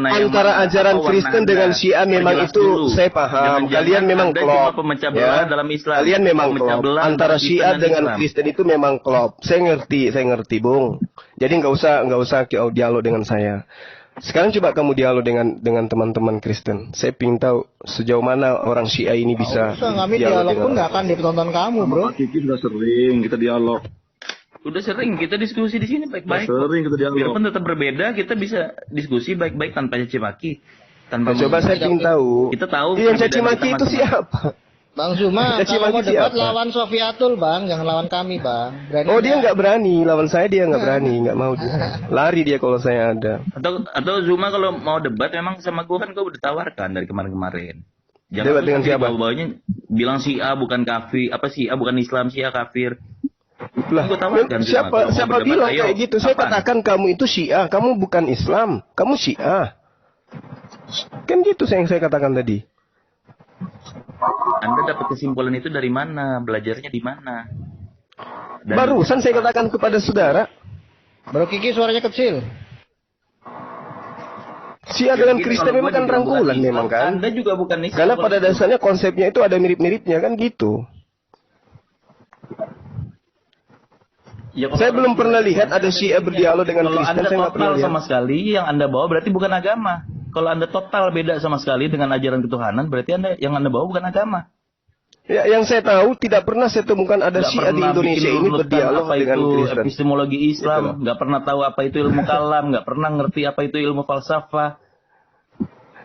antara ajaran Kristen dengan Syiah memang itu saya paham. Kalian memang klop, ya. Dalam Islam. Kalian memang Pemecah klop. belah Antara antara Syiah Kristen dan dengan Islam. Kristen itu memang klop. Saya ngerti, Bung. Jadi nggak usah dialog dengan saya. Sekarang coba kamu dialog dengan teman-teman Kristen. Saya ingin tahu sejauh mana orang Syiah ini bisa Kami dialog pun nggak akan ditonton kamu, bro. Pak Kiki sudah sering kita dialog. Udah sering kita diskusi di sini baik-baik. Sering kita dialog. Biarpun tetap berbeda, kita bisa diskusi baik-baik tanpa caci maki. Tanpa Nah, coba saya ingin tahu. Kita tahu Yang perbedaan caci maki kita itu masing-masing. siapa? Bang Zuma, Caci kalau mau maki debat siapa? lawan Sofiatul, Bang. Jangan lawan kami, Bang. Berani Oh, dia nggak berani lawan saya, dia nggak berani, nggak mau dia. Lari dia kalau saya ada. Atau Zuma kalau mau debat memang sama gue kan gue udah tawarkan dari kemarin-kemarin. Debat dengan siapa? Bawah-bawahnya bilang Syiah bukan kafir, Syiah bukan Islam, Syiah kafir. Lah, Gua tawarkan sih, siapa kalau mau siapa berdebat, bilang ayo. kayak gitu? Saya Kapan? katakan kamu itu Syiah, kamu bukan Islam, kamu Syiah. Kan gitu yang saya katakan tadi. Anda dapat kesimpulan itu dari mana? Belajarnya di mana? Barusan saya katakan kepada saudara, Bro Kiki suaranya kecil. Syiah dengan Kristen memang kan rangkulan memang kan. Anda juga bukan Islam. Karena pada dasarnya konsepnya itu ada mirip-miripnya kan gitu. Ya, kalau Saya belum pernah lihat ada Syiah berdialog dengan kalau Kristen, Anda saya nggak pernah total lihat. sama sekali yang Anda bawa berarti bukan agama. Kalau Anda total beda sama sekali dengan ajaran ketuhanan, berarti yang Anda bawa bukan agama. Ya, yang saya tahu tidak pernah saya temukan ada Nggak Syiah di pernah Indonesia bikin ini urutan berdialog apa dengan itu Kristen. epistemologi Islam, Gitu loh. nggak pernah tahu apa itu ilmu kalam, nggak pernah ngerti apa itu ilmu falsafah.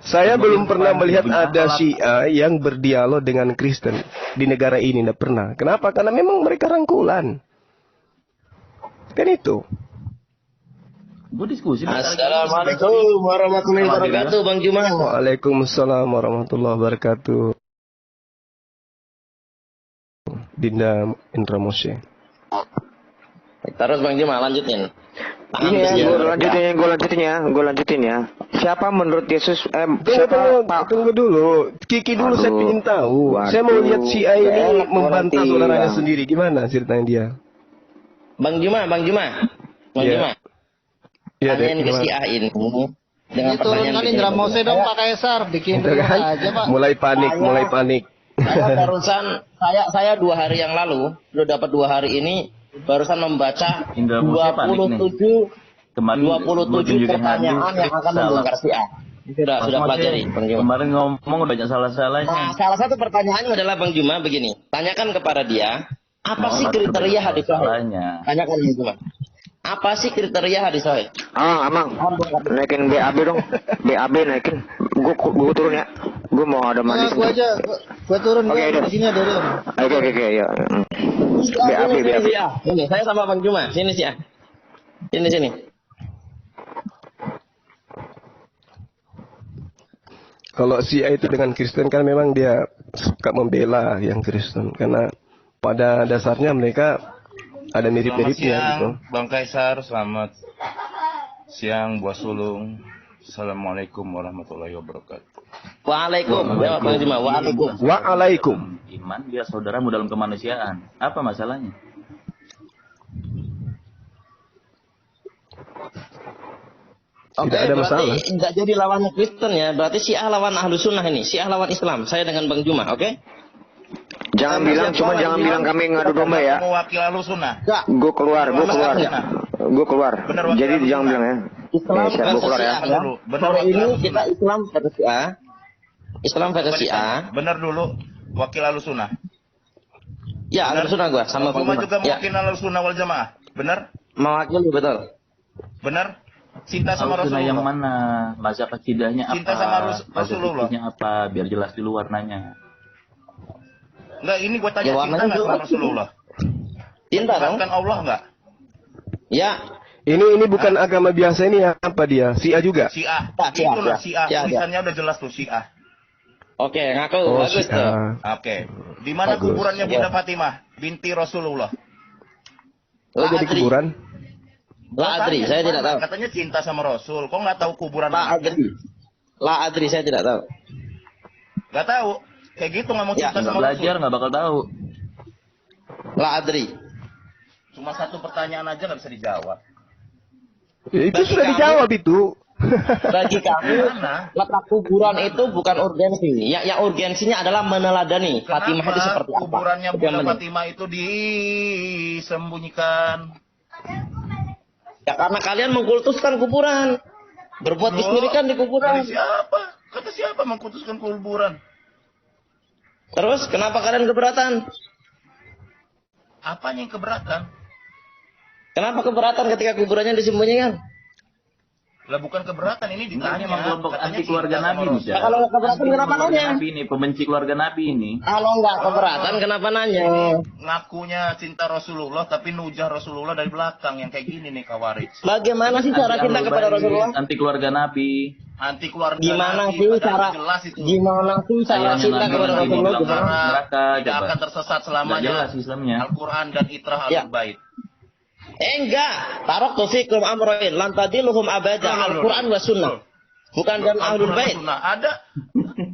Saya Ilmu belum Irfan, pernah melihat ilmu ada akhlak. Syiah yang berdialog dengan Kristen di negara ini, tidak pernah. Kenapa? Karena memang mereka rangkulan. Kan itu. Gue diskusi. Assalamualaikum warahmatullahi wabarakatuh, Bang Juma. Waalaikumsalam warahmatullahi wabarakatuh. Dinda Indra Moshe. Terus Bang Juma lanjutin. Ini ya, gue lanjutin ya. Siapa menurut Yesus? Siapa Pak? Tunggu dulu. Kiki dulu saya Aduh. ingin tahu. Waduh. Saya mau lihat Syiah ini Enak membantah berarti, saudaranya Bang. sendiri. Gimana ceritanya dia? Bang Juma. Iya. Iya, Tanyain ke gimana? Syiah ini dengan Ini turunkan Indra Mose dong Pak Kaisar, bikin Itu dulu kan? aja Pak. Mulai panik. Saya barusan saya 2 hari yang lalu udah dapat 2 hari ini barusan membaca Indra Mose panik nih. 27 Kemarin gua 27 tunjukin pertanyaan hadis, yang akan salah. membongkar Syiah. Sudah Mas Mose, pelajari Bang Juma. kemarin ngomong udah banyak salah-salahnya. Nah, salah satu pertanyaannya adalah Bang Juma begini. Tanyakan kepada dia, apa sih kriteria hadis sahih? Salahnya. Tanyakan Bang Juma. Apa sih kriteria hadis sahih? Amang, naikin BAB dong. BAB naikin. Gue turun ya. Gue mau ada mandi. Nah, gua aja, gua turun Oke, gua udah. di sini ada dia. Oke, ya. BAB. Syiah. Ini saya sama Bang Juma. Sini Syiah. Sini. Kalau Syiah itu dengan Kristen kan memang dia suka membela yang Kristen. Karena pada dasarnya mereka ada mirip-miripnya gitu. Bang Kaisar, selamat siang, Buah Sulung. Assalamualaikum warahmatullahi wabarakatuh. Waalaikum. Jawab Bang Juma. Waalaikum. Waalaikum. Iman dia saudaramu dalam kemanusiaan. Apa masalahnya? Tidak ada masalah. Berarti nggak jadi lawannya Kristen ya. Berarti Syiah lawan Ahlus Sunnah ini. Syiah lawan Islam. Saya dengan Bang Juma, oke? Jangan bilang kami ngadu domba ya. Mewakil Ahlussunnah. Gue keluar. Bener, wakil Jadi Ahlussunnah. jangan bilang ya. Islam Saya versus keluar ya. Syiah ya. Bener, bener, Sore wakil ini Ahlussunnah. kita Islam versus Syiah. Islam versus Syiah. Bener dulu, wakil Ahlussunnah. Ya, Ahlus Sunnah gua sama Bang Cuma Juma. juga Ya, mewakil Ahlussunnah wal Jamaah. Bener? mewakili betul. Bener? Cinta sama Ahlussunnah yang Rasulullah. mana? Mazhab akidahnya apa? Cinta sama Mazhab Rasulullah. fikihnya apa? Biar jelas di luar nanya. Enggak, ini gue tanya Ya, cinta warnanya nggak sama juga. Rasulullah? Cinta dong. Bukan Allah nggak? Ya, Ini bukan agama biasa ini apa dia? Syiah juga? Syiah. Syiah, Itulah Syiah. Syiah. Syiah. Tulisannya udah jelas tuh Syiah. oke, ngaku Oh, bagus tuh. Syiah. Oke. Di mana Bagus. kuburannya Ya. Bunda Fatimah binti Rasulullah? Oh, jadi Adri. kuburan? La Adri, Tanya, saya di tidak mana? tahu. Katanya cinta sama Rasul. Kok nggak tahu kuburan La anaknya? Adri. La Adri, saya tidak tahu. Nggak tahu. Kayak gitu nggak mau Ya, cinta sama Belajar Rasul. nggak bakal tahu. La adri. Cuma satu pertanyaan aja nggak bisa dijawab. Ya, itu Bagi sudah kami- dijawab itu. Bagi kami, Gimana? letak kuburan itu bukan urgensi. Yang urgensinya adalah meneladani Fatimah itu seperti apa. kuburannya Itu yang Bunda penting. Fatimah itu disembunyikan? Ya karena kalian mengkultuskan kuburan. Berbuat Loh, kesyirikan di kuburan. Dari siapa? Kata siapa mengkutuskan kuburan? Terus kenapa kalian keberatan? Apanya yang keberatan? Kenapa keberatan ketika kuburannya disembunyikan? Lah bukan keberatan, ini Ini ditanya. emang kelompok Katanya anti keluarga cinta Nabi sama nih, Rasul. Cak. Ya, kalau nggak keberatan kenapa Keluarga nanya? Nabi ini, pembenci keluarga Nabi ini. Kalau nggak keberatan kenapa nanya? Ngakunya cinta Rasulullah tapi nujah Rasulullah dari belakang yang kayak gini nih Khawarij. Bagaimana sih cara Anti cinta Ahlul kepada Bait, Rasulullah? Anti keluarga Nabi. Anti keluarga Gimana Nabi, sih padahal cara jelas itu. gimana sih cara Ayahnya cinta Nabi kepada nanti Rasulullah dibilang gimana? neraka, Tidak coba. akan tersesat Nggak selamanya. jelas Islamnya. Al-Quran dan itrah Ya. Ahlul Bait. Enggak, taraktu fikum amrayn lan tadiluhum abada, Al-Quran wa sunnah. Bukan dan Ahlul Bait. Sunnah. Ada.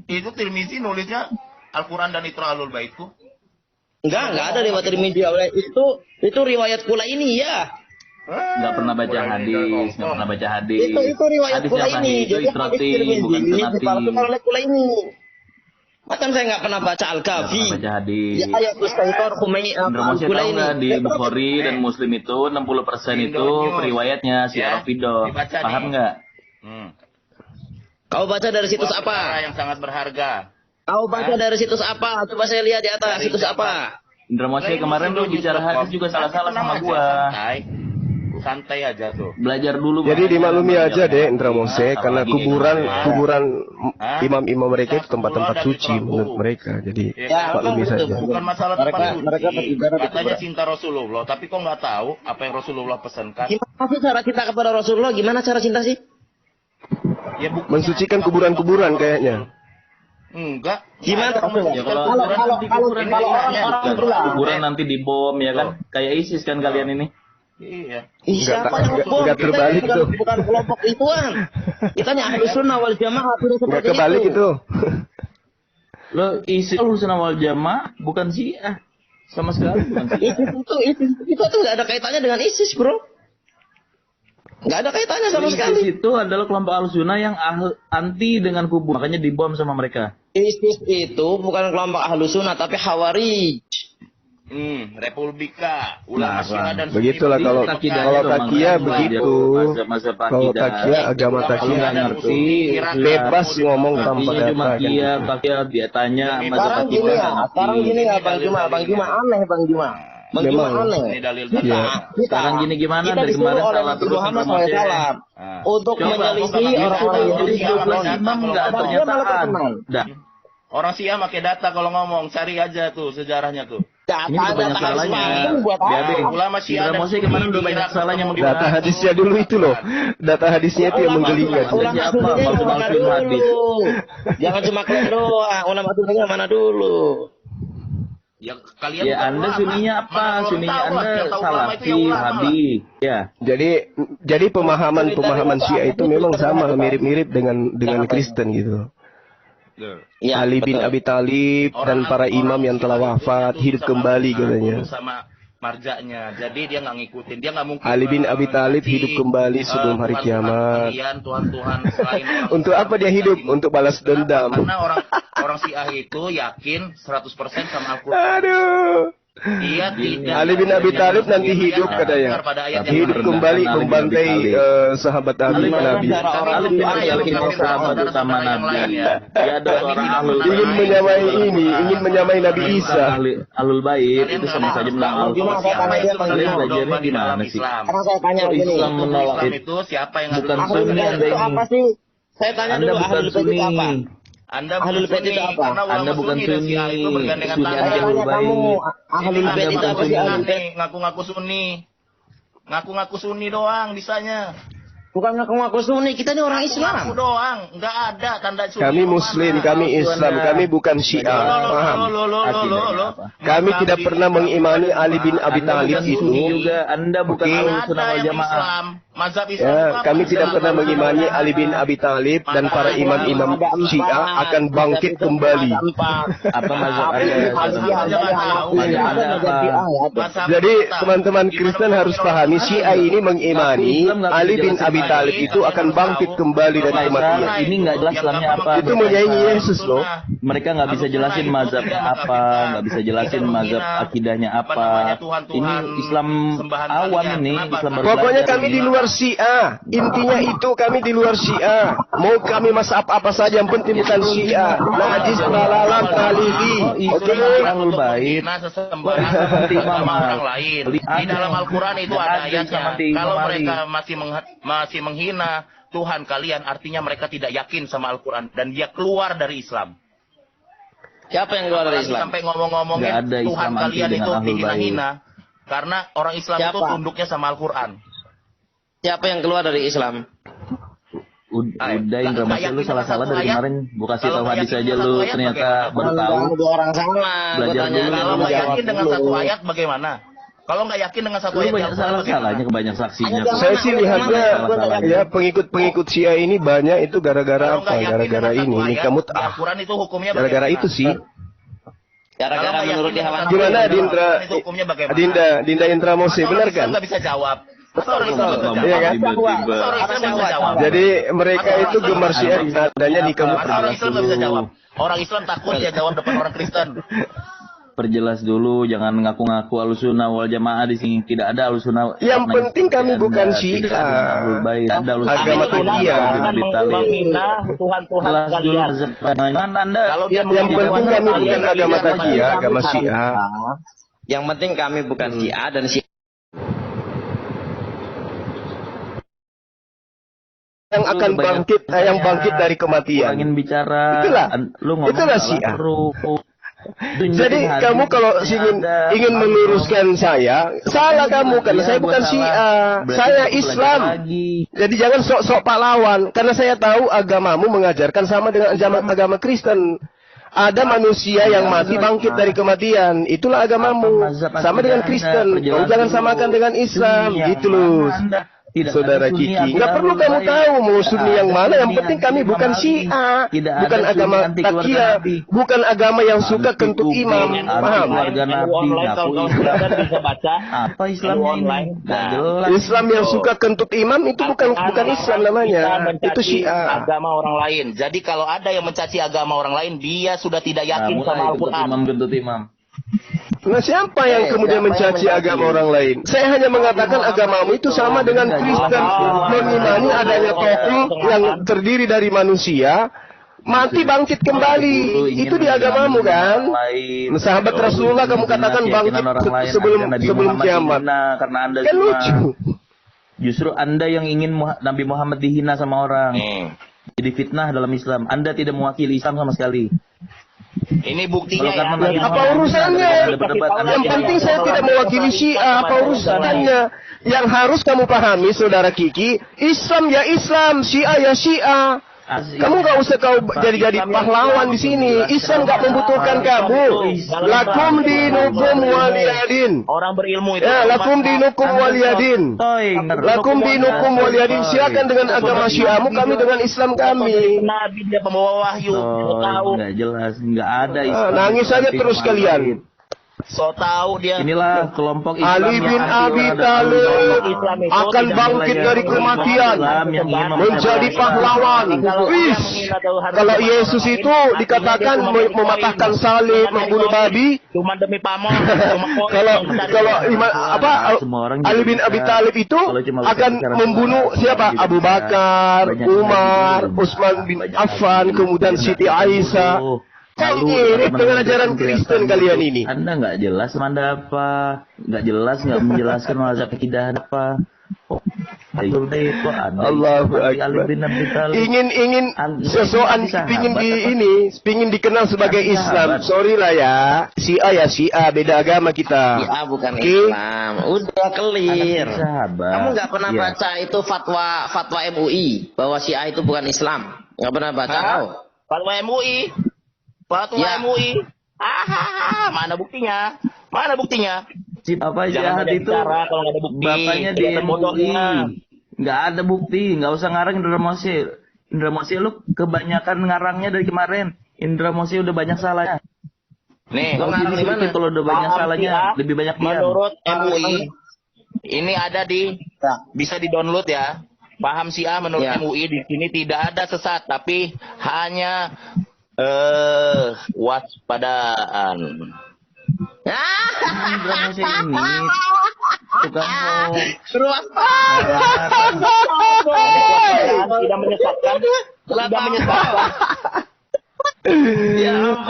Itu Tirmizi nulisnya Al-Quran dan itrah Ahlul Baitku. Enggak ada riwayat Tirmidzi. Itu riwayat kula ini ya. Nggak pernah baca hadis, nggak pernah baca hadis. Itu riwayat Hadis kula siapa? ini. Itu Jadi hadis itrati, Tirmidzi bukan ini sunati. dipalsukan oleh kula ini. Macam saya nggak pernah baca Nggak Al-Kafi. pernah baca hadis. Ya ayat Ustaiqor Khumaini Indra Moshe kula tahu ini. nggak di Bukhari dan Muslim itu 60% itu Indonews. riwayatnya si Ya, Rafidah. dibaca Paham nih. nggak? Kau baca dari situs Sebuah perkara apa? yang sangat berharga. Kau baca dari situs apa? Coba saya lihat di atas situs apa? Indra Moshe kemarin lu bicara hadis juga salah-salah sama gua. Santai aja tuh. Belajar dulu. Jadi makanya dimaklumi belajar aja deh Indra sama Mose, sama karena lagi kuburan Hah? imam-imam mereka itu Kita tempat-tempat keluar suci dari menurut Trump. mereka. Jadi Ya, maklumi betul, saja. betul. Bukan masalah tempat suci. Mereka beribadah di Katanya kuburan. cinta Rasulullah, tapi kok nggak tahu apa yang Rasulullah pesankan? Gimana sih cara cinta kepada Rasulullah? Gimana cara cinta sih? Ya bukannya Mensucikan kuburan-kuburan kayaknya. Enggak. Gimana Rasulullah? Ya, Kalau kuburan orang bilang, kuburan nanti dibom ya kan? Kayak ISIS kan kalian ini. Iya. siapa yang ngebom? Enggak Kita terbalik bukan, tuh. bukan kelompok ituan. Kita nya Ahlus Sunnah wal Jamaah tidak Enggak seperti kebalik itu. itu. Lo ISIS lulusan awal jamaah bukan Syiah. Sama sekali bukan Syiah. ISIS itu nggak ada kaitannya dengan ISIS, bro. Nggak ada kaitannya sama sekali. ISIS itu adalah kelompok al-sunnah yang anti dengan kubur. Makanya dibom sama mereka. ISIS itu bukan kelompok Ahlus Sunnah tapi Khawarij. Republika, ulama Syiah dan Begitulah Sunni. kalau Akidah kalau itu, takia makanya begitu. masa-masa Kalau akidah. takia agama Ulama takia Syiah dan ngerti. Sunni, bebas ngomong tanpa Takinya cuma data kan. kia, takia dia tanya masa Sekarang gini ya, sekarang gini ya Bang Juma aneh Bang Juma. Bang Juma Memang. aneh. Ini dalil Iya. Sekarang gini gimana Kita dari disuruh kemarin oleh salah Nabi terus Muhammad Indra Moshe. SAW untuk Coba, menyelisih coba, orang-orang coba, Yahudi. coba, coba, imam nggak coba, Dia malah pernyataan. terkenal. Dah. Orang Syiah pakai data kalau ngomong, cari aja tuh sejarahnya tuh. Ini udah banyak salahnya. Buat BAB. apa? Ulama Syiah Indra dan Moshe kemarin udah Sunni banyak Irak salahnya ketemu di Data mana? hadisnya dulu itu loh. Data hadisnya itu yang menggelikan. Ulama siapa? Sunnahnya Kalau mana maksud hadis. dulu? Jangan cuma klaim doang. Ulama sunnahnya mana dulu? Ya kalian Ya bukan Anda ulama. sunninya apa? Mana orang Sunninya tahu lah, Anda yang tahu ulama itu salafi, ya ulama lah. wahabi. Ya. Jadi pemahaman Syiah itu memang sama mirip-mirip dengan Kristen gitu. Ya, Ali bin betul. Abi Thalib dan para imam yang telah wafat hidup kembali katanya. Sama marjaknya. Jadi dia nggak ngikutin. Dia nggak mungkin. Ali bin Abi Thalib mengganti, hidup kembali sebelum hari Tuhan-Tuhan kiamat. kalian, Tuhan-Tuhan selain orang Untuk Islam apa dia yang hidup? dimuji. Untuk balas dendam. Karena orang Syiah itu yakin 100% sama Al-Quran. Aduh. Dia tidak. Ali bin Abi Thalib nanti hidup katanya. Pada ayat yang Hidup lain. kembali Ali bin Abi membantai Thalib. sahabat Nabi. Ali bin Abi Thalib itu sahabat utama Nabi. Dia ada orang ahlul bait. Ingin menyamai ini, ingin menyamai Nabi Isa. Ahlul bait itu sama saja menang Gimana Al-Quran. saya tanya dia, Bang Kalian Juma? belajarnya di mana sih? Sekarang saya tanya Kok begini. Islam menolak Islam itu? itu siapa yang Bukan ngatur? Ahlul Sunni Bait Anda itu ini. apa sih? Saya tanya Anda dulu bukan Ahlul Bait itu Sunni. apa? Anda Ahlul bukan Bait itu Sunni, apa? karena ulama Anda bukan Sunni dan Sunni. Syiah itu bergandengan Sunni tangan. Anda Saya tanya kamu Ahlul Ini Bait itu bukan apa sih? Sunni. Ahlul Bait? Ngaku-ngaku Sunni. Ngaku-ngaku Sunni doang bisanya. Bukan ngaku-ngaku Sunni, kita ini orang Ngaku Islam. doang, nggak ada tanda Sunni. Kami di Muslim, mana. kami Islam, kami bukan Syiah. Paham? Kami tidak pernah mengimani Ali bin Abi Thalib Anda bukan itu. Sunni juga. Anda bukan Oke. ahlus Ada sunnah wal yang jamaah. Islam. Mazhab Islam Ya, itu apa? kami tidak Mazhab pernah Islam mengimani itu Ali bin Abi Thalib dan para imam-imam Syiah akan bangkit kembali. Apa mazhab Anda? Jadi teman-teman Kristen harus pahami Syiah ini mengimani Ali bin Abi Thalib itu akan bangkit kembali dari kematian. Ini nggak jelas Islamnya apa. Itu menyaingi Yesus loh. Mereka nggak bisa jelasin mazhabnya apa, nggak bisa jelasin mazhab akidahnya apa. Ini Islam awam ini, Islam baru Pokoknya belajar kami ini. di luar Syiah. Intinya itu kami di luar Syiah. Mau kami mazhab apa saja yang penting bukan Syiah. Najis balalam talibi. Oke. Ahlul Bait. Nah, sesembahan agama orang lain. Di dalam Al-Quran itu ada ayatnya. Kalau mereka masih menghina Tuhan kalian, artinya mereka tidak yakin sama Al-Quran dan dia keluar dari Islam. Siapa yang keluar dari Islam? Sampai ngomong-ngomongin Nggak ada Tuhan Islam anti kalian dengan itu Ahlul dihina-hina. Karena orang Islam itu Siapa? tunduknya sama Al-Quran. Siapa yang keluar dari Islam? Udah Indra, nggak masih lu yakin salah-salah dengan dari satu ayat? kemarin. Gua kasih Kalau tahu nggak hadis yakin aja dengan lu satu ayat, ternyata bagaimana? baru tahu. Dua orang sama. Belajar Gua tanya dulu. Kalau nggak jawab yakin dengan dulu. satu ayat bagaimana? Kalau nggak yakin dengan satu Lu ayat banyak Al-Quran, salah-salahnya bagaimana? ke banyak saksinya. Saya sih lihatnya ya pengikut-pengikut Syiah ini banyak itu gara-gara Kalau apa? nggak yakin Gara-gara dengan ini satu nikah ayat, di mut'ah. Al-Quran itu hukumnya Gara-gara bagaimana? itu sih. Gara-gara Kalau nggak menurut yakin hawa dengan nafsu. Gimana Al-Quran Dindra? itu hukumnya bagaimana? Dinda Indra Mose, Masa benar orang Islam kan? nggak bisa jawab. Masa orang Islam nggak bisa Iya jawab. kan? Masa orang Islam nggak bisa jawab. Jadi mereka itu gemar Syiah adanya nikah Masa mut'ah. orang Islam nggak bisa jawab. Orang Islam takut dia jawab depan orang Kristen. Perjelas dulu, jangan ngaku-ngaku Ahlussunnah wal Jamaah di sini. Tidak ada Ahlussunnah. Yang penting kami bukan Tidak Syiah. ada Ahlul Bait, ada Ahlussunnah. Agama Taqiyah. menghina Tuhan-Tuhan Jelas dulu kalian. mazhab Anda. Kalau dia Yang penting kami bukan agama Taqiyah, agama Syiah. Yang penting kami bukan Syiah dan Syiah. Yang akan bangkit, yang bangkit dari kematian. Kurangin bicara. Lu ngomong Itulah salah Syiah. terus. Jadi kamu kalau ingin meluruskan saya, salah kamu karena saya bukan Syiah, saya Islam. Jadi jangan sok-sok pahlawan karena saya tahu agamamu mengajarkan sama dengan agama Kristen. Ada manusia yang mati bangkit dari kematian, itulah agamamu. Sama dengan Kristen. Kau jangan samakan dengan Islam, gitu loh. Saudara Kiki, nggak perlu kamu tahu mau Sunni yang mana. Yang penting kami bukan Syiah, bukan agama Taqiyah, bukan agama yang suka kentut imam. Paham? Keluarga Nabi Online ngaku kalau Islam. kalian bisa baca. Apa Islamnya ini? Online. Nggak jelas. Islam yang suka kentut imam itu bukan Islam namanya, itu Syiah. agama orang lain. Jadi kalau ada yang mencaci agama orang lain, dia sudah tidak yakin Mulai sama ikut Al-Quran. imam gentut imam. Nah, siapa yang kemudian mencaci agama orang lain? Saya hanya mengatakan agamamu itu sama dengan Kristen, mengimani adanya tokoh yang terdiri dari manusia, mati bangkit kembali. Itu di agamamu kan? Sahabat Rasulullah kamu katakan bangkit sebelum kiamat. Karena Anda Kan cuma- lucu. Justru Anda yang ingin Nabi Muhammad dihina sama orang. Jadi fitnah dalam Islam. Anda tidak mewakili Islam sama sekali. Ini buktinya Kalau karena ya. Nabi Apa Muhammad urusannya? ada berdebat, Anda Yang tidak penting bisa. saya tidak mewakili Syiah. Apa urusannya? Yang harus kamu pahami, saudara Kiki, Islam ya Islam, Syiah ya Syiah. Kamu nggak usah kau jadi pahlawan di sini. Islam nggak membutuhkan kamu. Lakum dinukum waliyadin. Orang berilmu itu. Ya, lakum dinukum waliyadin. Lakum dinukum waliyadin. Silakan dengan agama Syiahmu, kami dengan Islam kami. Nabi dia pembawa wahyu. Tahu. Nggak jelas, nggak ada Ah, nangis saja terus kalian. So tahu dia. Inilah kelompok Islam Ali bin yang Abi anti Thalib Islam itu akan tidak bangkit dari kematian, Islam yang ingin menjadi pahlawan. Wih, kalau Yesus itu dikatakan mematahkan salib, membunuh babi. Cuma demi pamor. Kalau Ali bin Abi Thalib itu akan membunuh siapa? Abu Bakar, Umar, Utsman bin Affan, kemudian Siti Aisyah. Kok mirip dengan ajaran Kristen kalian ini? Anda nggak jelas Anda apa, nggak jelas, nggak menjelaskan mazhab akidah apa. Allahu Akbar. Ingin sesuatu pingin dikenal sebagai Islam. Sorry lah ya, Syiah ya Syiah, beda agama kita. Syiah bukan Oke? Islam. Udah clear. Sahabat. Kamu nggak pernah Iya. baca itu fatwa MUI bahwa Syiah itu bukan Islam? Nggak pernah baca? Hah? Kau? Fatwa MUI. Fatwa Ya. MUI. Mana buktinya? Mana buktinya? Apa Jangan jahat banyak itu? bicara kalau nggak ada bukti. Bapaknya di Kelihatan MUI. bodohnya. Nggak ada bukti, nggak usah ngarang Indra Mose. Indra Mose lu kebanyakan ngarangnya dari kemarin. Indra Mose udah banyak salahnya. Nih, kalau udah banyak salahnya, lebih banyak diam. menurut MUI, ini ada bisa di-download ya. Paham Syiah menurut MUI di sini tidak ada sesat, tapi hanya waspadaan. Indra Mose ini tukang tidak menyesatkan, tidak menyesatkan.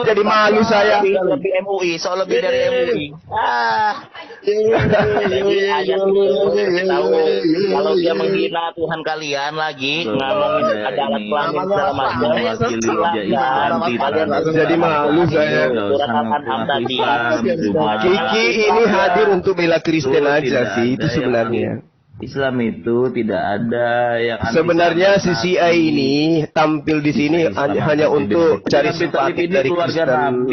Jadi malu saya. Lebih MUI, soal lebih dari MUI. Tahu kalau dia menghina Tuhan kalian lagi ngomongin adalah kelamin segala macam. Jadi malu saya. Kiki ini hadir untuk bela Kristen aja sih, itu sebenarnya. Islam itu tidak ada yang sebenarnya CCI ini tampil di sini hanya untuk cari simpati dari Kristen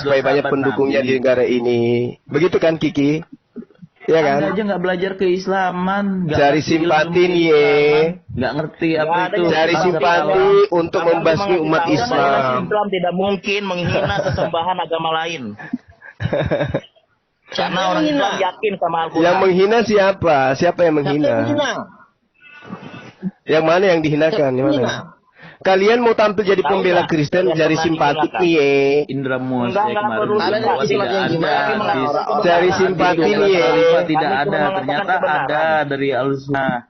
supaya banyak pendukungnya di negara ini. Begitu kan Kiki? Ya kan? Anda aja nggak belajar keislaman, cari simpati nih, nggak ngerti apa itu. Cari simpati untuk membasmi umat Islam. Islam tidak mungkin menghina sesembahan agama lain. Karena orang Islam yakin sama Al-Quran. Yang menghina siapa? Siapa yang menghina? Yang mana yang dihinakan? Yang mana? Kalian mau tampil jadi pembela Kristen, cari simpati nih. Indra Mose kemarin cari simpati nih. Tidak ada, ternyata ada dari Al-Sunnah.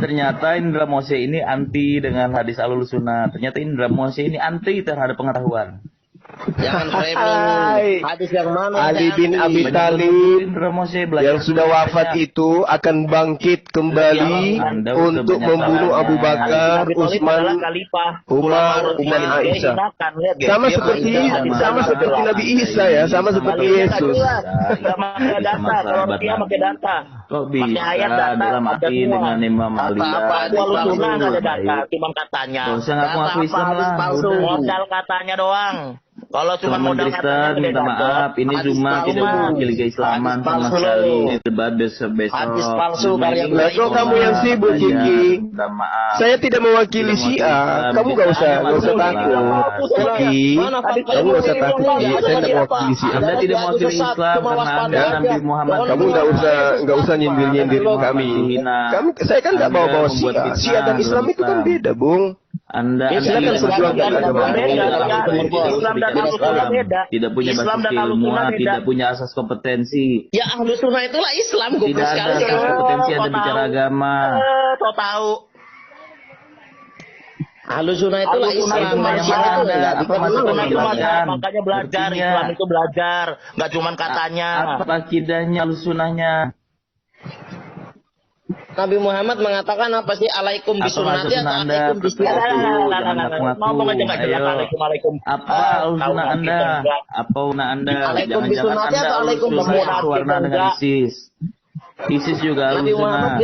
Ternyata Indra Mose ini anti dengan hadis Al-Sunnah. Ternyata Indra Mose ini anti terhadap pengetahuan. Jangan framing hadis yang mana? Ali bin Abi Thalib yang sudah wafat itu akan bangkit kembali untuk membunuh Abu Bakar, Utsman, Umar, Aisyah. Sama seperti Nabi Isa ya, sama seperti Yesus. Pakai data, kalau dia pakai data. Kok bisa dalam arti dengan Imam Ali? Walau nggak ada data, cuma katanya. Gak usah ngaku Islam lah. Modal katanya doang. Kalau cuma modal Kristen, minta maaf, ini cuma tidak mewakili keislaman sama sekali. Ini debat besok. Hadis palsu karya Kok kamu yang sibuk, Kiki? Saya tidak mewakili Syiah. Kamu gak usah takut, Kiki. Kamu gak usah takut, Kiki. Saya tidak mewakili Syiah. Anda tidak mewakili Islam karena Anda Nabi Muhammad. Kamu gak usah nyindir kami. Saya kan gak bawa Syiah. Syiah dan Islam itu kan beda, Bung. Anda silakan perjuangkan agama tidak punya basis keilmuan, tidak punya asas kompetensi. Ya Ahlus Sunnah itulah Islam. Tidak ada asas kompetensi Anda bicara agama. Kau tahu? Ahlus Sunnah itulah Islam. Makanya belajar Islam itu belajar, nggak cuma katanya. Apa akidahnya Ahlus Sunnahnya? Nabi Muhammad mengatakan apa sih? Alaikum bisunnati atau alaikum bisunnati? Ngomong aja nggak jelas alaikum. Apa al-sunnah Anda? Apa sunnah Anda? Alaikum bisunnati atau alaikum bisunnati? Warna dengan ISIS. ISIS juga al-sunnah.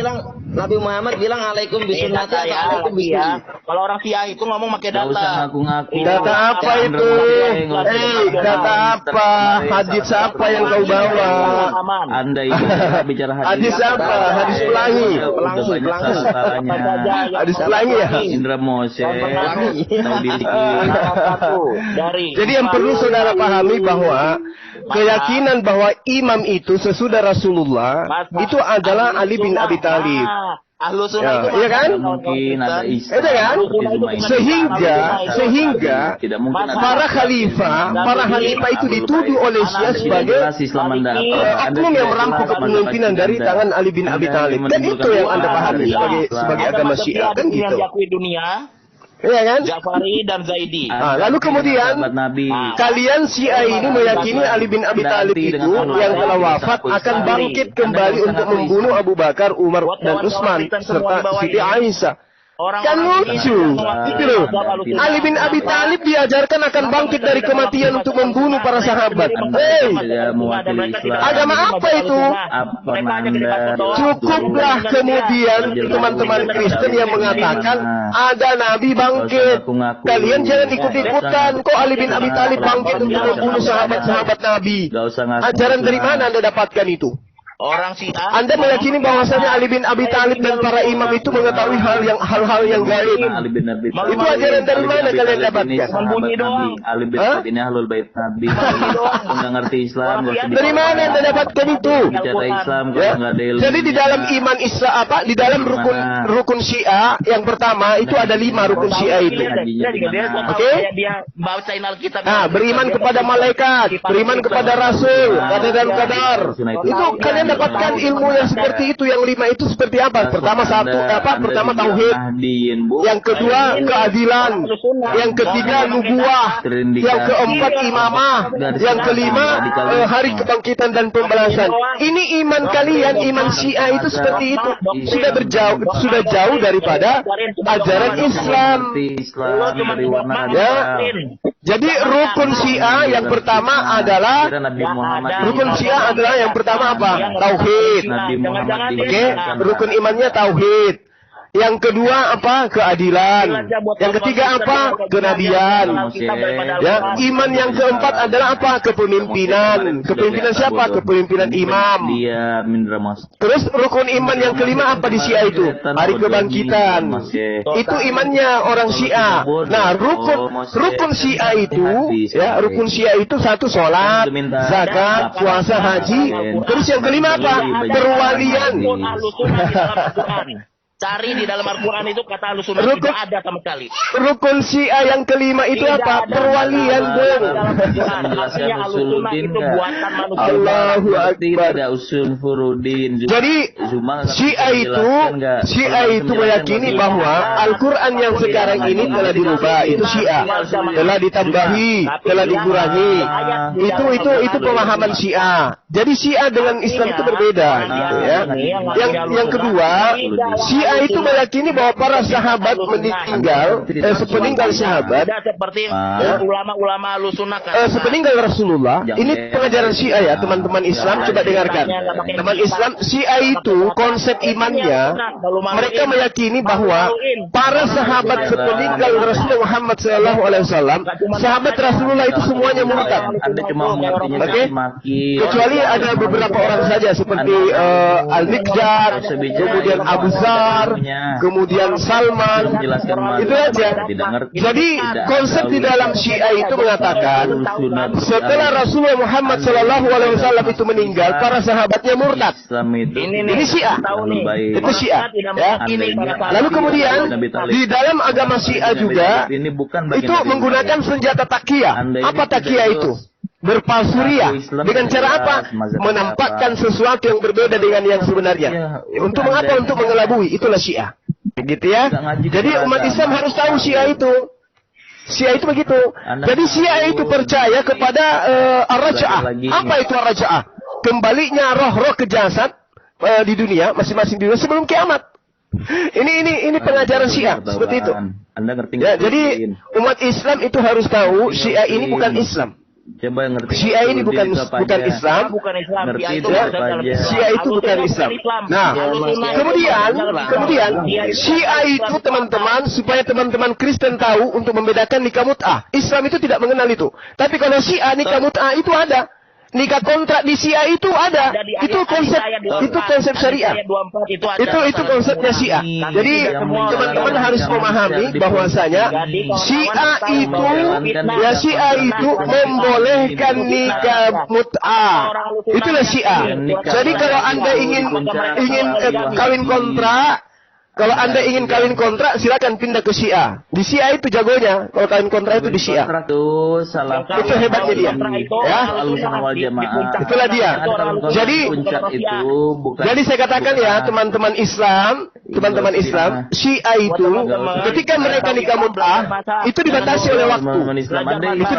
Nabi Muhammad bilang alaikum bisunnati atau alaikum bisunnati? Kalau orang Syiah itu ngomong pakai data. Gak usah ngaku-ngaku. Data apa itu? Data apa? Hadis apa yang kau bawa? Anda itu bicara hadis apa? Hadis pelangi. Hadis pelangi ya? Indra Mose. Jadi yang perlu saudara pahami bahwa keyakinan bahwa imam itu sesudah Rasulullah itu adalah Ali bin Abi Thalib. Ahlus Sunnah itu iya kan? Mungkin ada itu kan? Sehingga para khalifah itu dituduh oleh Syiah sebagai oknum yang merampok kepemimpinan dari tangan Ali bin Abi Thalib. Dan itu yang Anda pahami sebagai agama Syiah kan gitu. Iya kan? Ja'fari dan Zaidi. Lalu kemudian kalian Syiah ini meyakini Ali bin Abi Thalib itu yang telah wafat akan bangkit kembali untuk membunuh Abu Bakar, Umar dan Utsman serta Siti Aisyah. Kan lucu, gitu loh. Ali bin Abi Thalib diajarkan akan bangkit dari kematian untuk membunuh para sahabat. Agama apa itu? Cukuplah kemudian teman-teman Kristen yang mengatakan ada Nabi bangkit. Kalian jangan ikut-ikutan. Kok Ali bin Abi Thalib bangkit untuk membunuh sahabat-sahabat Nabi? Ajaran dari mana Anda dapatkan itu? Orang Syiah. Anda meyakini bahwasanya Ali bin Abi Thalib dan para imam itu mengetahui hal-hal yang gaib. Ali bin Abi Thalib. Itu ajaran dari mana kalian dapatkan? Membunyi doang. Ali bin Abi ini ahlul bait Nabi. Enggak ngerti Islam. Dari mana Anda dapatkan itu? Bicara Islam Ya. kalau enggak ada ilmu. Jadi di dalam iman Islam di dalam rukun Syiah yang pertama itu ada 5 rukun Syiah itu. Oke? Dia bacain Alkitab. Nah, beriman kepada malaikat, beriman kepada rasul, qadar dan qadar. Itu kalian dapatkan ilmu yang seperti itu, yang 5 itu seperti apa? Pertama pertama tauhid. Yang kedua keadilan. Yang ketiga nubuah. Yang keempat imamah. Yang kelima hari kebangkitan dan pembalasan. Ini iman kalian, iman Syiah itu seperti itu. Sudah jauh daripada ajaran Islam. Ya. Jadi rukun Syiah yang pertama adalah apa? Tauhid. Oke, rukun imannya tauhid. Yang kedua apa? Keadilan. Yang ketiga apa? Kenabian. Ya, iman yang keempat adalah apa? Kepemimpinan. Kepemimpinan siapa? Kepemimpinan imam. Terus rukun iman yang kelima apa di Syiah itu? Hari kebangkitan. Itu imannya orang Syiah. Nah, rukun Syiah itu, ya, rukun Syiah itu satu sholat, zakat, puasa, haji. Terus yang kelima apa? Perwalian. Cari di dalam Al-Quran itu kata Ahlussunnah tidak ada sama sekali. Rukun Syiah yang kelima itu apa? Perwalian, Bung. Artinya Ahlussunnah itu buatan manusia. Allahu Akbar. Jadi Syiah itu meyakini bahwa Al-Quran yang sekarang ini telah dirubah. Itu Syiah. Telah ditambahi, telah dikurangi. Itu pemahaman Syiah. Jadi Syiah dengan Islam itu berbeda. Gitu ya. Yang kedua, Syiah itu meyakini bahwa para sahabat meninggal, sepeninggal sahabat, seperti ulama-ulama Ahlussunnah sepeninggal Rasulullah. Ini pengajaran Syiah ya, teman-teman Islam, coba dengarkan. Teman Islam, Syiah itu konsep imannya, mereka meyakini bahwa para sahabat sepeninggal Rasulullah Muhammad SAW, sahabat Rasulullah itu semuanya murtad. Oke? Kecuali ada beberapa orang saja seperti Al-Miqdad, kemudian Abu Zar, kemudian Salman, itu aja. Jadi konsep di dalam Syiah itu mengatakan setelah Rasulullah Muhammad SAW itu meninggal, para sahabatnya murtad. Ini Syiah, itu Syiah. Ya. Lalu kemudian di dalam agama Syiah juga itu menggunakan senjata takyah. Apa takyah itu? Berpalsuria. Dengan cara apa? Menampakkan sesuatu yang berbeda dengan yang sebenarnya. Untuk mengapa? Untuk mengelabui. Itulah Syiah. Begitu ya. Jadi umat Islam harus tahu Syiah itu. Syiah itu begitu. Jadi Syiah itu percaya kepada ar-raja'ah. Apa itu ar-raja'ah? Kembalinya roh-roh ke jasad di dunia, masing-masing di dunia sebelum kiamat. Ini pengajaran Syiah seperti itu. Ya, jadi umat Islam itu harus tahu Syiah ini bukan Islam. Coba ngerti. Syiah ini bukan Islam. Syiah itu bukan Islam. Nah, kemudian Syiah itu teman-teman, supaya teman-teman Kristen tahu untuk membedakan nikah mut'ah. Islam itu tidak mengenal itu. Tapi kalau Syiah nikah mut'ah itu ada. Nikah kontrak di Syiah itu ada. Itu konsep syariah. Itu konsepnya Syiah. Jadi teman-teman harus memahami bahwasanya Syiah itu membolehkan nikah mut'ah. Itulah Syiah. Jadi kalau Anda ingin kawin kontrak, kalau Anda ingin kawin kontrak, silakan pindah ke Syiah. Di Syiah itu jagonya. Kalau kawin kontrak itu di Syiah. Itu hebatnya dia. Ya. Itulah dia. Jadi saya katakan ya, teman-teman Islam, Syiah itu ketika mereka nikah mut'ah itu dibatasi oleh waktu. Itu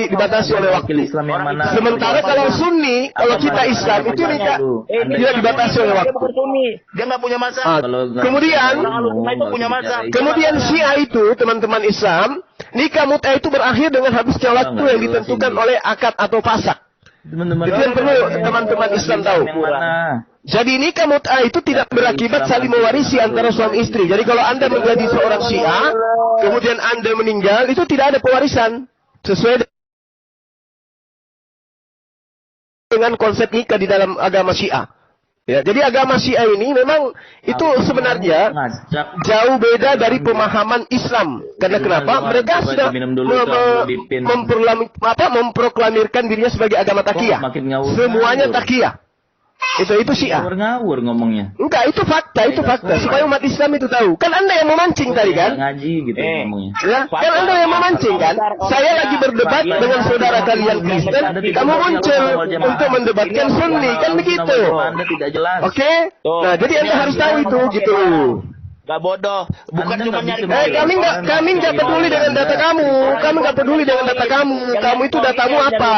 dibatasi oleh waktu. Sementara kalau Sunni, kalau kita Islam itu nikah tidak dibatasi oleh waktu. Dia nggak punya masa. Kemudian Syiah itu, teman-teman Islam, nikah mut'ah itu berakhir dengan habisnya waktu yang ditentukan oleh akad atau fasak. Itu yang perlu teman-teman Islam tahu. Jadi nikah mut'ah itu tidak berakibat saling mewarisi antara suami istri. Jadi kalau Anda menjadi seorang Syiah, kemudian Anda meninggal, itu tidak ada pewarisan sesuai dengan konsep nikah di dalam agama Syiah. Ya, jadi agama Syiah ini memang itu sebenarnya jauh beda dari pemahaman Islam. Karena kenapa? Mereka sudah memproklamirkan dirinya sebagai agama Taqiyah. Semuanya Taqiyah. Itu Syiah. Ngawur ngomongnya. Enggak, itu fakta. Supaya umat Islam itu tahu. Kan Anda yang memancing tadi kan? Ngaji gitu ngomongnya. Ya, kan Anda yang memancing kan? Saya lagi berdebat dengan saudara kalian Kristen, kamu muncul untuk mendebatkan Sunni, kan begitu? Anda tidak jelas. Oke? Nah, jadi Anda harus tahu itu gitu. Gak bodoh, bukan cuma nyari. Kami nggak peduli dengan data kamu. Kamu nggak peduli dengan data kamu. Kamu itu datamu apa?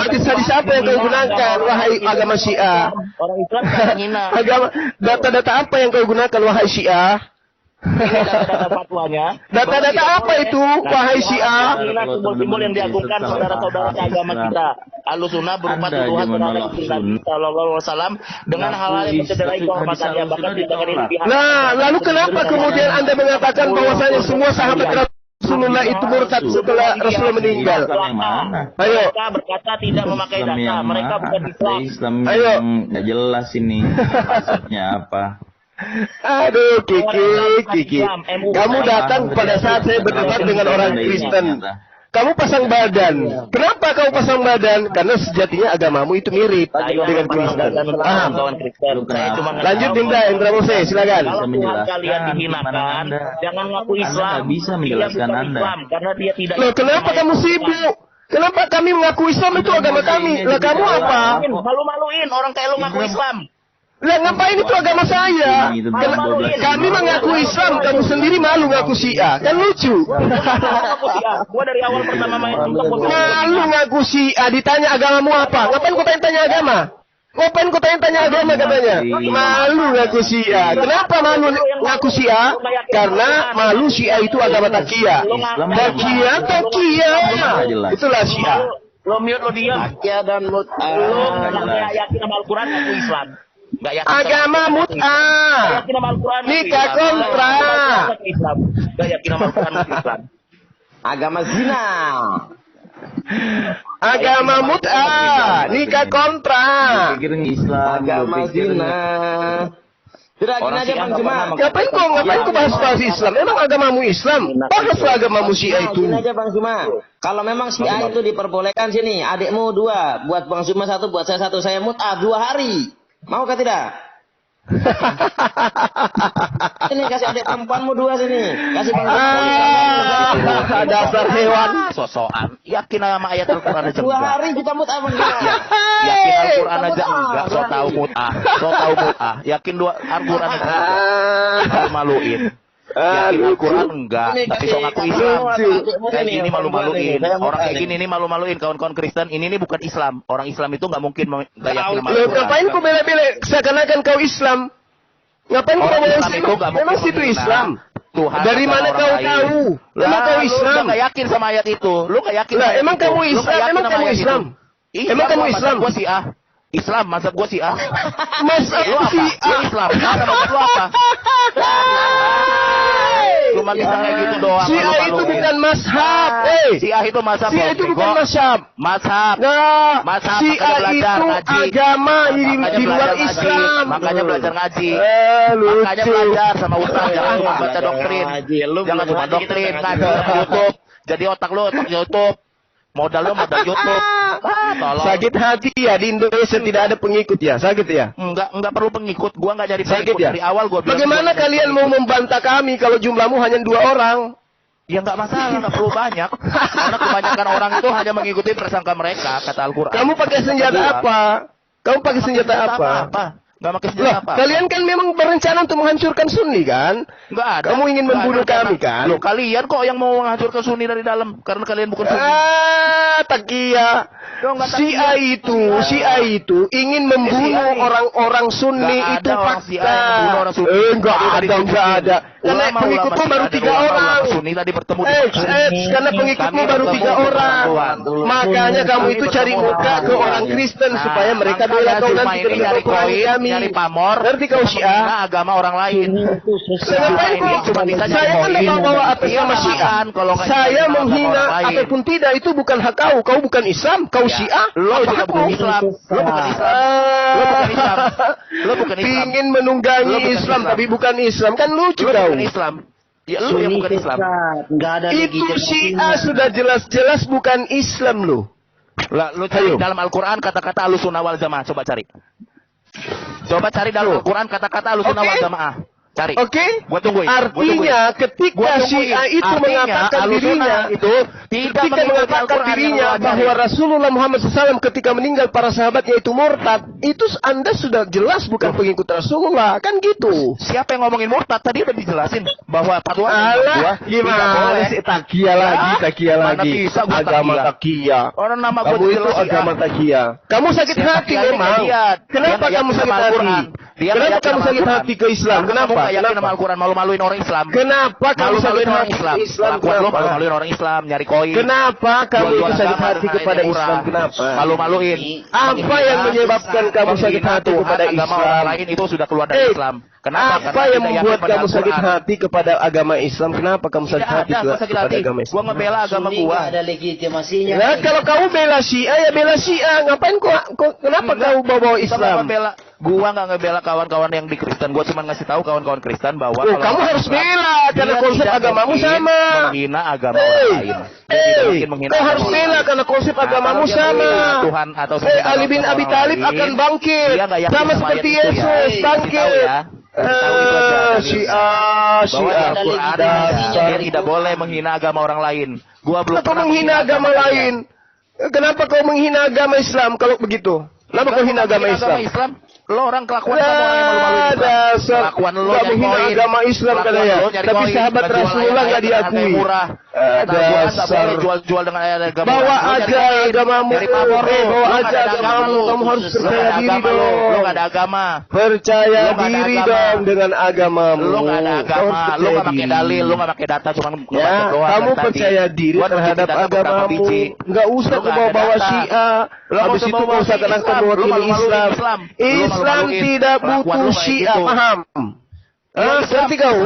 Hadis-hadis apa yang kau gunakan, wahai agama Syiah? Orang Islam gak menghina. Data-data apa yang kau gunakan, wahai Syiah? Data fatwanya. Data-data apa itu, wahai Syiah? Simbol-simbol yang diagungkan saudara-saudara agama kita. Ahlussunnah berupa tuduhan terhadap Nabi Sallallahu Alaihi Wasallam dengan hal-hal yang mencederai kehormatannya, bahkan tindakan ini pihak. Nah, lalu kenapa kemudian Anda mengatakan bahwasanya semua sahabat Rasulullah itu murtad setelah Rasul meninggal? Ayo. Mereka berkata tidak memakai data, mereka bukan Islam. Ayo. Nggak jelas ini maksudnya apa. Aduh, Kiki. Kamu datang pada saat saya berdebat dengan orang Kristen. Kamu pasang badan. Kenapa kamu pasang badan? Karena sejatinya agamamu itu mirip dengan Kristen. Lanjut Indra Mose, silakan. Kalau Tuhan kalian dihinakan, jangan ngaku Islam. Bisa menjelaskan Anda. Karena dia tidak. Loh, kenapa kamu sibuk? Kenapa kami mengaku Islam itu agama kami? Lah kamu apa? Malu-maluin orang kayak lu ngaku Islam. Lah ngapain itu agama saya? Kami mengaku Islam, kamu sendiri malu ngaku Syiah. Kan lucu. Gua dari awal pertama main TikTok malu ngaku Syiah, ditanya agamamu apa? Ngapain kau tanya agama? Ngapain kau tanya agama katanya? Malu ngaku Syiah. Kenapa malu ngaku Syiah? Karena malu Syiah itu agama Taqiyah. Taqiyah. Itulah Syiah. Lo mute, lo diam. Taqiyah dan mut'ah. Lo nggak yakin sama Al-Quran ngaku Islam. Agama mut'ah. Nikah kontra. Gak yakin sama Al-Quran Islam. Agama zina. Agama mut'ah. Nikah kontra. Agama zina. Sudah gini aja Bang Juma. Ngapain kau bahas Islam? Emang agamamu Islam? Bahaslah agamamu Syiah itu. Gini aja Bang Juma. Kalau memang Syiah itu diperbolehkan sini, adikmu 2, buat Bang Juma 1, buat saya 1, saya mut'ah 2 hari. Mau kah tidak? Sini kasih adik perempuanmu 2 sini. Kasih Bang Juma. Dasar hewan. Sosokan. Yakin sama ayat Al-Quran aja 2 hari kita mut'ah Bang Juma. Yakin Al-Quran aja enggak. So tahu mut'ah. Yakin Al-Quran aja enggak. Maluin. Yakin Al-Quran enggak, tapi so ngaku Islam. Kayak gini malu-maluin. Orang kayak gini nih malu-maluin. Kawan-kawan Kristen, ini nih bukan Islam. Orang Islam itu nggak mungkin nggak yakin sama Al-Quran. Ngapain kau bela-bela seakan-akan kau Islam? Ngapain kau bela Islam? Memang situ Islam. Tuhan dari mana kau tahu? Emang kau Islam? Lu nggak yakin sama ayat itu? Lu nggak yakin? Lah, emang kamu Islam? Emang kamu Islam? Emang kamu Islam? Gua Syiah. Islam, mazhab gua Syiah. Mazhab lu apa? Lu Islam. Mazhab lu apa? Cuma bisa kayak gitu doang. Syiah itu bukan mazhab. Syiah itu mazhab. Syiah itu bukan mazhab. Mazhab. Nah, mazhab. Syiah itu agama di luar Islam. Makanya belajar ngaji. Lucu. Makanya belajar sama ustaz. Jangan cuma baca doktrin. Jangan cuma doktrin. Ngaji sama YouTube. Jadi otak lu otak YouTube. Modal lu modal YouTube. Sakit hati ya, di Indonesia tidak ada pengikut ya. Sakit ya? Enggak perlu pengikut. Gua enggak jadi pengikut ya? Dari awal gua bilang. Bagaimana kalian mau membantah kami kalau jumlahmu hanya 2 orang? Ya enggak masalah, enggak perlu banyak. Karena kebanyakan orang itu hanya mengikuti prasangka mereka, kata Al-Qur'an. Kamu pakai senjata apa? Kamu pakai senjata apa? Enggak pakai senjata apa? Kalian kan memang berencana untuk menghancurkan Sunni kan? Enggak ada. Kamu ingin membunuh kami kan? Loh, kalian kok yang mau menghancurkan Sunni dari dalam? Karena kalian bukan Sunni. Taqiyah. Syiah itu ingin membunuh orang-orang Sunni, itu fakta. Enggak ada. Karena pengikutmu baru 3 orang. Sunni tadi bertemu karena pengikutmu baru 3 orang. Makanya kamu itu cari muka ke orang Kristen supaya mereka bela kau nanti ketika kau perangi kami. nyari pamor. Ngerti kau Syiah? Menghina agama orang lain. Ngapain Ini kok? cuma bisa Saya kan nyari tidak bawa atas Iya, nama Syiah. kalau nggak Saya nyari menghina agama orang lain. ataupun tidak itu bukan hak kau. Kau bukan Islam, kau Ya. Syiah. Lo Apa juga hakmu? bukan Islam. Lo bukan Islam. Lo bukan Islam. Lo bukan Islam. Pingin menunggangi Lo bukan Islam, Islam. tapi bukan Islam. Kan lucu Lo kau. bukan Islam. Ya lo yang bukan Islam. Nggak ada Itu Syiah sudah jelas-jelas bukan Islam lo. Lah, lu cari Ayo. dalam Al-Quran kata-kata Ahlussunnah wal Jamaah. Coba cari. Coba cari dalam Al-Quran kata-kata Ahlussunnah Oke. wal Jamaah. Cari. Oke? Gua tungguin. Artinya ketika Syiah itu mengatakan dirinya itu tidak ketika mengatakan dirinya bahwa Rasulullah Muhammad SAW ketika meninggal para sahabatnya itu murtad, itu Anda sudah jelas bukan pengikut Rasulullah, kan gitu. siapa yang ngomongin murtad tadi udah dijelasin bahwa fatwa Alah, gimana sih takia lagi, takia Mana lagi. bisa gua Agama takia. takia. Orang nama gua Kamu itu jelas agama takia. Kamu sakit Siapa hati takia ini memang. nggak lihat. Kenapa Dia nggak kamu yakin sakit sama hati? Al-Quran. Dia nggak Kenapa yakin kamu sama sakit Al-Quran. hati ke Islam? Kamu Kenapa? nggak yakin sama Kenapa? Al-Quran, malu-maluin orang Islam. Kenapa kamu sakit Malu-maluin orang hati Islam. ke Islam? Kelakuan lo Kenapa? malu-maluin orang Islam, nyari koin. Kenapa kamu itu Jual-jual sakit agama hati dengan kepada harga murah. Islam? Kenapa? Malu-maluin. Apa yang menyebabkan kamu sakit hati kepada Agama orang Islam? lain itu sudah keluar dari Islam. Kenapa? Apa Karena yang tidak membuat yakin pada kamu sakit Al-Quran. hati kepada agama Islam? Kenapa kamu sakit Tidak hati ada, gua sakit kepada hati. agama Islam? Gua ngebela agama gua. ada legitimasinya. Nah, kalau kamu bela Syiah ya bela Syiah. Ngapain kenapa kau bawa Kita nggak Islam? ngebela. Gua nggak ngebela kawan-kawan yang di Kristen. Gua cuma ngasih tahu kawan-kawan Kristen bahwa Oh, kalau kamu orang harus Islam, bela karena dia konsep tidak agamamu mungkin sama. menghina agama orang lain. Dia tidak mungkin menghina Kau agama harus orang bela lain. karena konsep Nah, agamamu kalau dia sama. menghina Tuhan atau Ali bin agama Abi orang Thalib lain, akan bangkit dia nggak yakin sama sama seperti ayat itu ya. Yesus Kasih bangkit. tahu ya. Kasih tahu itu aja dalilnya. Syiah, Bahwa Syiah. di Al-Quran Dasar. dia tidak boleh menghina agama orang lain. Gua belum Kenapa kau pernah menghina agama kalian. lain? Kenapa kau menghina agama Islam kalau begitu? Kenapa kau hina agama Islam? Lo orang kelakuan sama orang yang malu-maluin Islam. Dasar. Kelakuan lo Nggak nyari menghina koin. agama Islam Kelakuan katanya. lo nyari Tapi koin. sahabat Nggak jual Rasulullah ayat nggak dengan harga diakui. murah. Kata Al-Quran nggak Dasar. boleh jual dengan ayat agama Bawa murah. Lo nyari aja koin. agamamu. Nyari pamor lo. Bawa Lo nggak aja ada agama agamamu. lo. Kamu harus Lo percaya nggak ada diri agama lo. Lo dong. nggak ada agama. Percaya Lo nggak ada diri agama. dong dengan agamamu. Lo nggak ada Kau harus agama. Lo percaya nggak pakai diri. dalil. Lo nggak pakai data. Cuma Ya, doang kamu dari tadi. percaya diri Gua terhadap nunjukin data beberapa agamamu. biji. Nggak usah Lo kau nggak ada bawa-bawa data. Syiah. Lo Habis nggak itu usah kau bawa seakan-akan Islam. Lo mewakili malu-maluin Islam. Islam. Lo Islam malu-maluin. tidak Kelakuan butuh lo kayak Syiah, gitu. paham? Ngerti kau?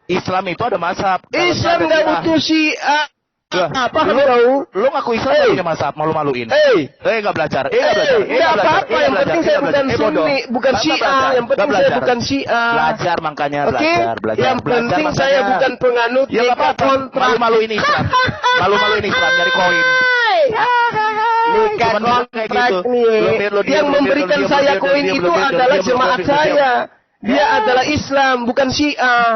Islam itu ada mazhab. Kalau Islam ada nggak Syiah. butuh Syiah. Lah, Apa kau? Lo ngaku Islam Hey. tapi punya mazhab, malu-maluin. Nggak Nggak belajar. Nggak belajar. apa-apa. Yang penting saya bukan Sunni, bukan Syiah. Yang penting saya bukan Syiah. Belajar makanya Oke? belajar. Yang penting makanya. saya bukan penganut Ya nggak nikah apa-apa. kontrak. Malu-maluin Islam. Malu-maluin Islam nyari koin. Nikah Cuman bisa kayak kontrak gitu. nih. Lo diam, Yang lo memberikan diam, saya lo diam, koin lo diam, itu lo diam, adalah lo diam, jemaat lo diam, lo diam. saya. Dia adalah Islam, bukan Syiah.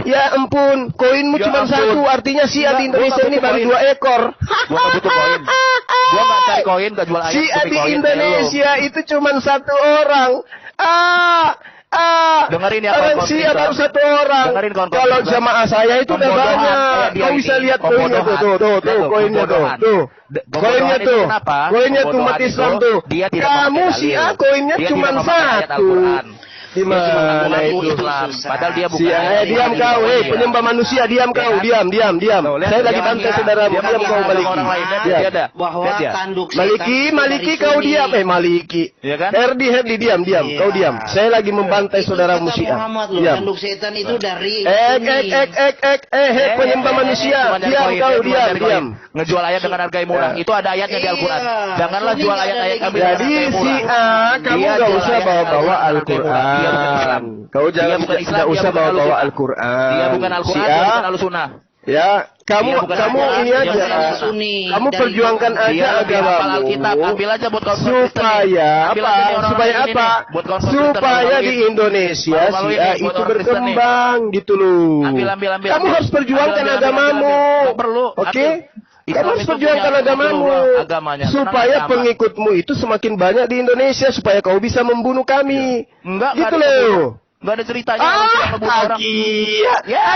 Ya ampun, koinmu Ya cuma ampun. satu, artinya Syiah di Enggak, Indonesia gua ini nggak baru butuh 2 ekor. Gua nggak butuh koin. Gua nggak cari koin, nggak jual ayat. Syiah demi di koin, kayak lo. Indonesia itu cuma 1 orang. Dengerin ya, Orang kawan-kawan Syiah Islam. baru 1 orang. Dengerin kawan-kawan Kalau Islam. jamaah saya itu udah Pembodohan banyak. kayak dia Kau bisa ini. lihat koinnya tuh, Pembodohan. tuh, koinnya tuh, Pembodohan. tuh. Pembodohan Koinnya itu tuh, kenapa? koinnya tuh Pembodohan umat Islam itu tuh. dia tidak Kamu memakai dalil. Syiah koinnya Dia cuma tidak memakai ayat 1. Al-Quran. Di Dia cuma mana mengaku itu? Islam. Padahal dia bukan. Syiah, diam kau, penyembah manusia, diam kau, diam. Saya lagi bantai saudaramu, diam kau Maliki. Orang lain Diam. dia ada. Bahwa Lihat ya. tanduk Maliki kau diam, Maliki. Iya kan? Herdi, diam, kau diam. Saya lagi membantai saudaramu Syiah. Muhammad loh, Diam. tanduk setan itu dari Penyembah manusia, Cuma nyari diam koin, kau, cuma nyari koin. diam. Ngejual ayat dengan harga yang murah. Itu ada ayatnya di Al-Quran. Iya. Janganlah jual ayat-ayat kami dengan Jadi harga yang murah. Syiah, kamu Dia gak jual usah ayat bawa-bawa dengan harga yang murah. Dia bukan Islam. Al-Quran. Kau Dia jangan bukan Islam, tidak dia usah bukan bawa-bawa Ahlussunnah. Al-Quran. Dia bukan Al-Quran, dia Syiah, bukan Ahlussunnah. ya, kamu Dia bukan kamu Al-Quran, ini dia aja. bukan Sunni. Kamu Dari perjuangkan Quran. aja Dia lebih hafal agamamu. Alkitab. Ambil aja buat kawan Supaya apa? Supaya apa? Supaya di Indonesia Malu-maluin Syiah nih, buat itu orang Kristen nih. berkembang gitu loh. Ambil. Kamu harus perjuangkan Ambil. agamamu. Nggak perlu. Oke? Islam Kamu harus itu perjuangkan punya agamamu. agamanya. Supaya Agama. pengikutmu itu semakin banyak di Indonesia. Supaya kau bisa membunuh kami. Enggak, Gitu nggak ada loh. Nggak ada ceritanya. orang ngebunuh orang. Takia. Ya.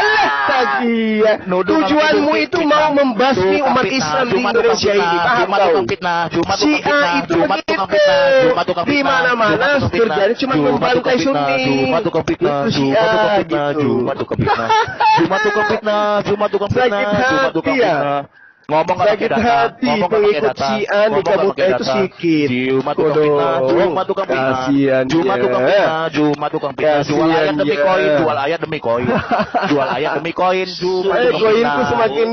Takia. Nuduh Tujuanmu kami itu fitnah. mau membasmi Tukang umat fitnah. Islam di Cuma tukang Indonesia fitnah. ini. Paham Cuma kau? tukang fitnah. Cuma tukang Syiah fitnah. itu Cuma tukang begitu. fitnah. Cuma tukang Di fitnah. mana-mana Cuma tukang fitnah. terjadi cuma Cuma membantai tukang fitnah. Sunni. Cuma tukang fitnah. Itu Cuma Syiah tukang fitnah. gitu. Cuma tukang fitnah. Cuma tukang fitnah. Cuma tukang fitnah. Sakit Cuma tukang hati ya. fitnah. Ngomong nggak pakai Sakit data. hati Ngomong nggak pakai pengikut data. Syiah Ngomong nggak dicabut pakai itu data. sikit. Juma tukang fitnah. Juma tukang fitnah. Kasihan Juma dia. tukang fitnah. Juma tukang fitnah. Jual Kasihan ayat demi dia. koin. Jual ayat demi koin. Jual ayat demi koin. Juma tukang Koinku fitnah. semakin